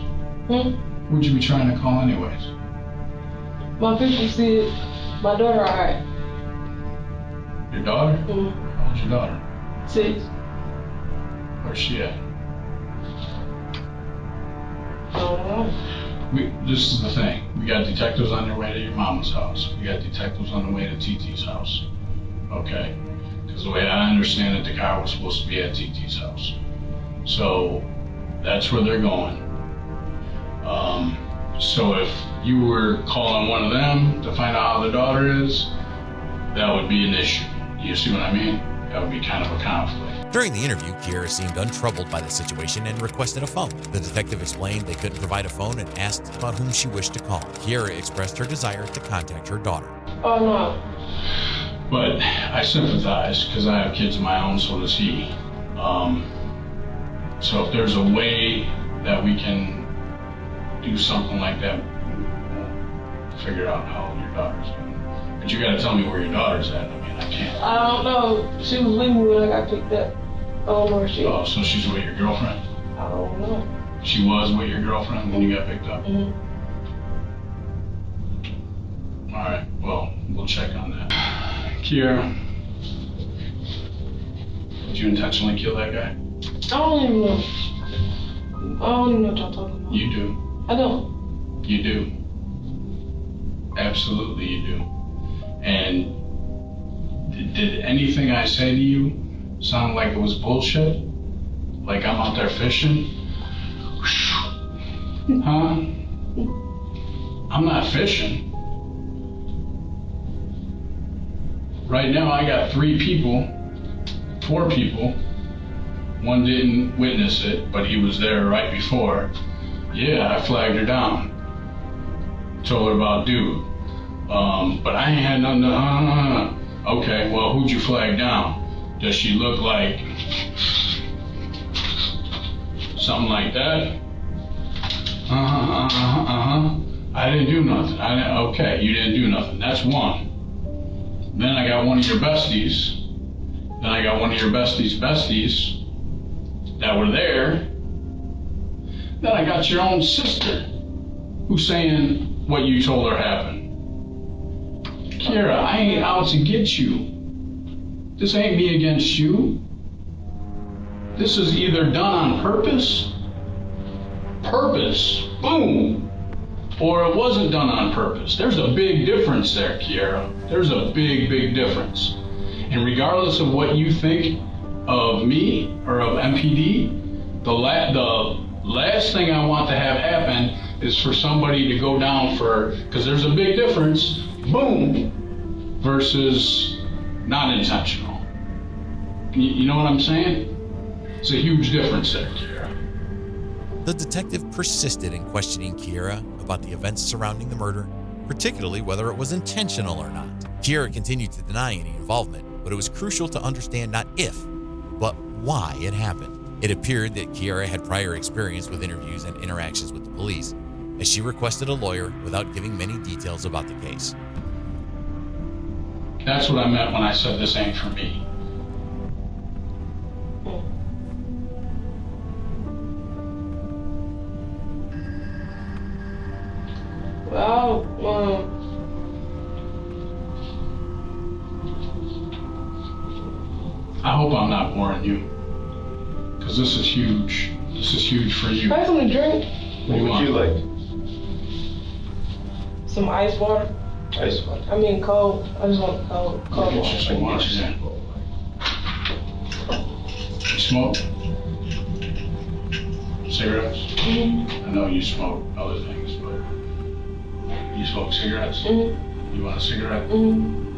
Who would you be trying to call anyways? My people see my daughter alright. Your daughter? Mm-hmm. How old's your daughter? 6. Where's she at? I don't know. This is the thing. We got detectives on their way to your mama's house. We got detectives on the way to TT's house. Okay? Because the way I understand it, the car was supposed to be at TT's house. So that's where they're going. So if you were calling one of them to find out how the daughter is, that would be an issue. You see what I mean? That would be kind of a conflict. During the interview, Kiera seemed untroubled by the situation and requested a phone. The detective explained they couldn't provide a phone and asked about whom she wished to call. Kiera expressed her desire to contact her daughter. Oh no. But I sympathize because I have kids of my own, so does he. So if there's a way that we can do something like that, we'll figure out how your daughter's doing. But you gotta tell me where your daughter's at. I mean, I can't. I don't know. She was with me when I got picked up. I don't know where she is. Oh, so she's with your girlfriend? I don't know. She was with your girlfriend when you got picked up? Mm-hmm. All right, well, we'll check on that. Kiera, did you intentionally kill that guy? I don't even know. I don't even know what y'all talking about. You do. I don't. You do. Absolutely you do. And did anything I say to you sound like it was bullshit? Like I'm out there fishing? Huh? I'm not fishing. Right now I got 4 people. One didn't witness it, but he was there right before. Yeah, I flagged her down. Told her about dude. But I ain't had nothing to, Okay, well, who'd you flag down? Does she look like something like that? I didn't do nothing. Okay, you didn't do nothing. That's one. Then I got one of your besties. Then I got one of your besties' that were there. Then I got your own sister who's saying what you told her happened. Kiera, I ain't out to get you. This ain't me against you. This is either done on purpose, boom, or it wasn't done on purpose. There's a big difference there, Kiera. There's a big, big difference. And regardless of what you think of me or of MPD, the last thing I want to have happen is for somebody to go down for, because there's a big difference, boom, versus not intentional. You know what I'm saying? It's a huge difference there, Kiera. The detective persisted in questioning Kiera about the events surrounding the murder, particularly whether it was intentional or not. Kiera continued to deny any involvement, but it was crucial to understand not if, but why it happened. It appeared that Kiera had prior experience with interviews and interactions with the police, as she requested a lawyer without giving many details about the case. That's what I meant when I said this ain't for me. I hope I'm not boring you. Because this is huge. This is huge for you. Can I have something to drink? What would you like? Some ice water. Ice water. I mean cold. I just want cold Get you water. some water, yeah. You smoke? Cigarettes? Mm-hmm. I know you smoke other things, but you smoke cigarettes? Mm-hmm. You want a cigarette? Mm-hmm.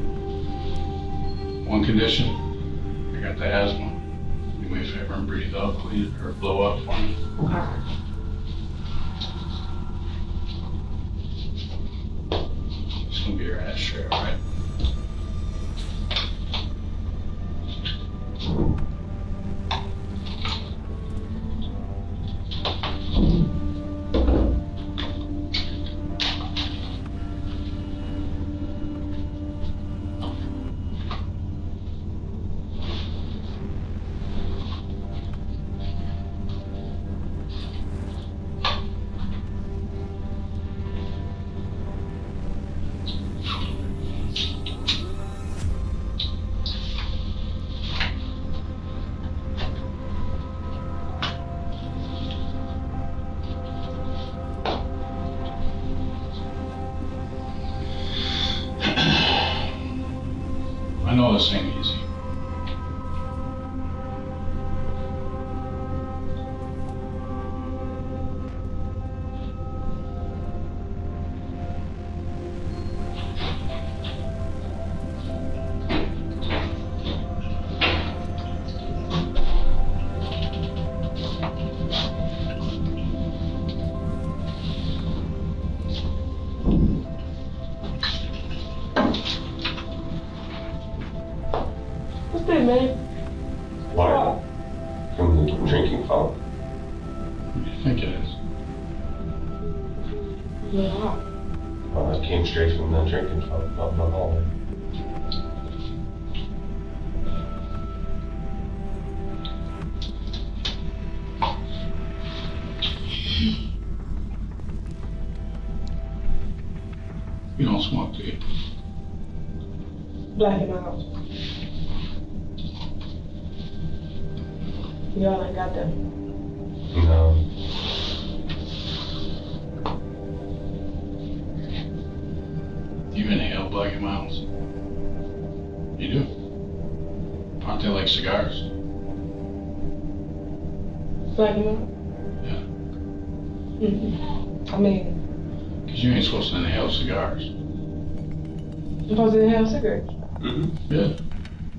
One condition, I got the asthma. Do me a favor and breathe up, please, or blow up for me. Okay. It's gonna be your ashtray, all right? I know this ain't easy. What's that, man? Water. From the drinking fountain. What do you think it is? Yeah. Well, it came straight from the drinking fountain, not the hallway. You don't smoke, do you? Black in my house. Y'all ain't got them. No. You inhale black and miles? You do? Aren't they like cigars? Black in my house? Yeah. Mm-hmm. I mean, Because you ain't supposed to inhale cigars. I'm supposed to inhale cigarettes. Mm-hmm. Yeah.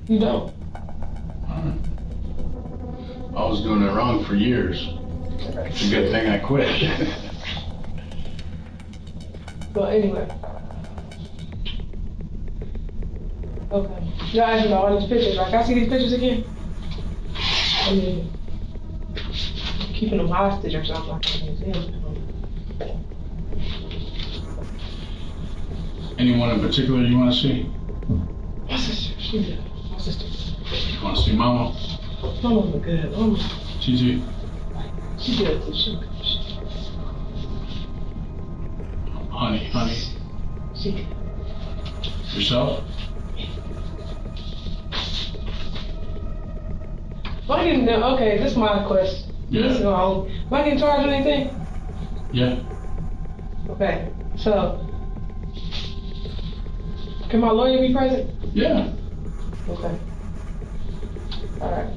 You don't. Alright. I was doing it wrong for years. It's a good thing I quit. But anyway. Okay. Y'all asked me about all these pictures. Like, can I see these pictures again? I mean, keeping them hostage or something like that. Anyone in particular you want to see? My sister. She's good. My sister. You want to see Mama? Mama's good. Mama. She's here. She good too. She good. Honey. She good. Yourself? Am I getting, okay, this is my question. Yeah. This is my own. Am I getting charged with anything? Yeah. Okay. So, can my lawyer be present? Yeah. Okay. All right.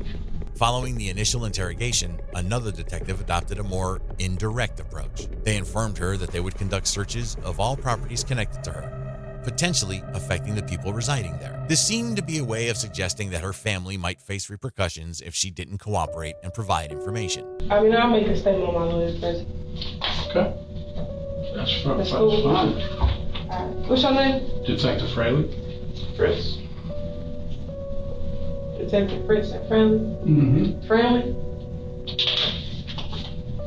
Following the initial interrogation, another detective adopted a more indirect approach. They informed her that they would conduct searches of all properties connected to her, potentially affecting the people residing there. This seemed to be a way of suggesting that her family might face repercussions if she didn't cooperate and provide information. I mean, I'll make a statement on my lawyer's present. Okay. That's fine. That's cool. Fine. All right. What's your name? Detective Fraley? Fritz. Detective Fritz and Friendly? Mm-hmm. Friendly?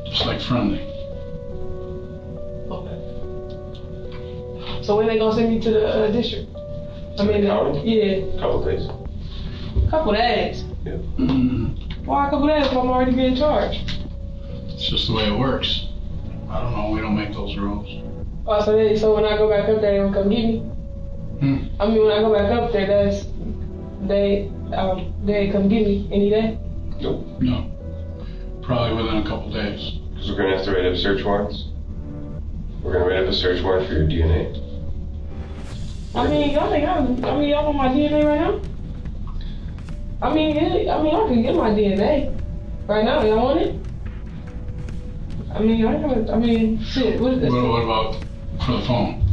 Just like friendly. Okay. So when they gonna send me to the district? To the county? Yeah. Couple days. Couple days. Yeah. Mm-hmm. Why a couple days if I'm already being charged? It's just the way it works. I don't know. We don't make those rules. Oh, so when I go back up there, they don't come get me? Hmm. I mean, when I go back up there, Dad come get me any day? Nope. No. Probably within a couple days. Because we're going to have to write up search warrants. We're going to write up a search warrant for your DNA. I mean, y'all want my DNA right now? I mean, I can get my DNA right now. Y'all want it? Shit. What is this? What about for the phone?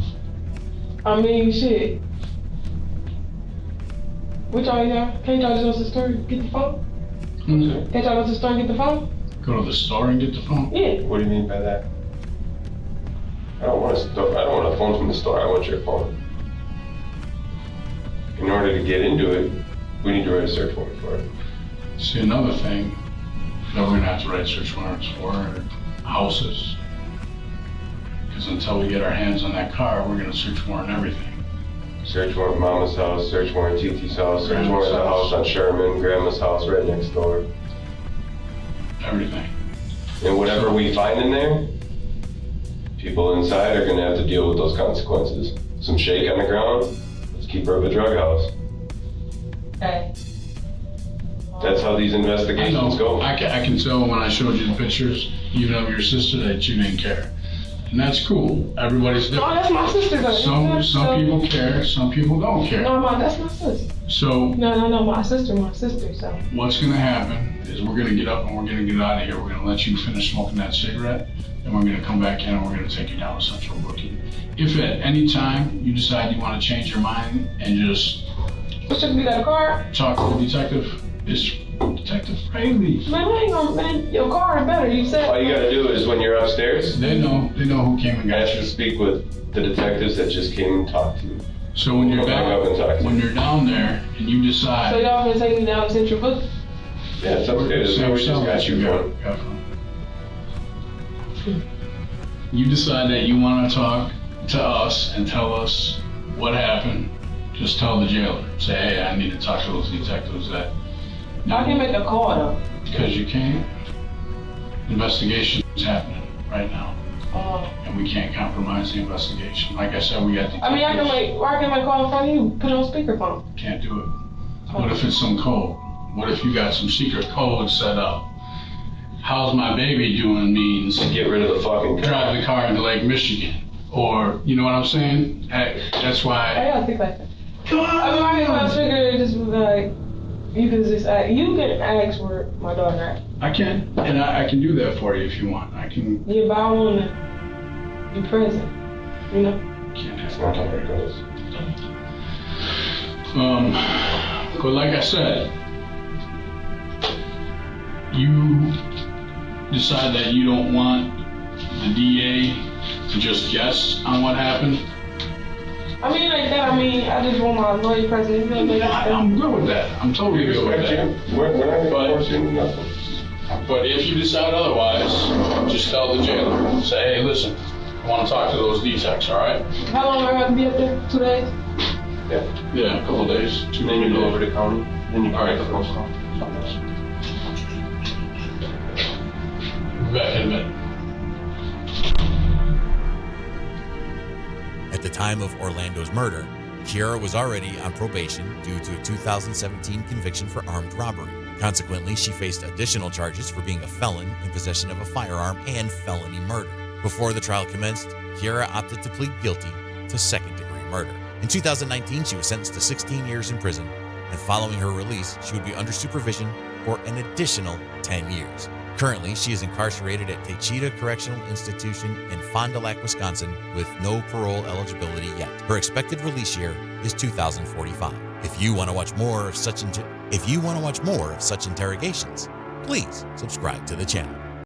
Shit. What y'all? Can't y'all just go to the store and get the phone? Mm-hmm. Can't y'all go to the store and get the phone? Go to the store and get the phone? Yeah. What do you mean by that? I don't want a phone from the store. I want your phone. In order to get into it, we need to write a search warrant for it. See, another thing that we're gonna have to write search warrants for are houses. Because until we get our hands on that car, we're gonna search warrant everything. Search warrant Mama's house, search warrant TT's house, search warrant the house on Sherman, Grandma's house right next door. Everything. And whatever we find in there, people inside are gonna have to deal with those consequences. Some shake on the ground, let's keep her of a drug house. Hey. That's how these investigations go. I can tell when I showed you the pictures, even of your sister, that you didn't care. And that's cool. Everybody's different. No, that's my sister though. Some people care, some people don't care. No, that's my sister. So No, my sister, so. what's gonna happen is we're gonna get up and we're gonna get out of here. We're gonna let you finish smoking that cigarette, and we're gonna come back in and we're gonna take you down to Central Booking. If at any time you decide you wanna change your mind and just What should we got a card? talk to the detective, it's Detective Fraley. Man, I ain't gonna, man, your car is better, you said. All you gotta do is when you're upstairs, They know who came and got ask you. to speak with the detectives that just came and talked to you. So when you're We'll hang up and talk back, to you. when you're down there and you So decide. y'all gonna take me down to Central Book? Yeah, it's upstairs. Same We just cell got that you got- going. got from. You decide that you wanna talk to us and tell us what happened, just tell the jailer. Say, hey, I need to talk to those detectives that. I can make a call though. Because you can't. Investigation is happening right now, and we can't compromise the investigation. Like I said, we got detectives. I can make a call in front of you, put it on speakerphone. Can't do it. What if it's some code? What if you got some secret code set up? How's my baby doing means Get rid of the fucking car. drive the car into Lake Michigan. Or, you know what I'm saying? That's I why. gotta think like that. I figure it just was like, you can ask for my daughter, right? I can, and I can do that for you if you want. I can. Yeah, but I wanna be present, you know? Can't That's have not how it goes. But like I said, you decide that you don't want the DA to just guess on what happened. I just want my lawyer present. You know what I mean? I'm good with that. I'm totally good with that. We're not gonna But- force you into nothing. But if you decide otherwise, just tell the jailer. Say, hey, listen, I want to talk to those detectives, all right? How long am I gonna be up there? 2 days? Yeah. Yeah, a couple days. And then you go over to county, then you All right. make the phone call. We're back in a minute. At the time of Orlando's murder, Kiara was already on probation due to a 2017 conviction for armed robbery. Consequently, she faced additional charges for being a felon in possession of a firearm and felony murder. Before the trial commenced, Kiara opted to plead guilty to second-degree murder. In 2019, she was sentenced to 16 years in prison, and following her release, she would be under supervision for an additional 10 years. Currently, she is incarcerated at Techita Correctional Institution in Fond du Lac, Wisconsin, with no parole eligibility yet. Her expected release year is 2045. If you want to watch more of such interrogations, please subscribe to the channel.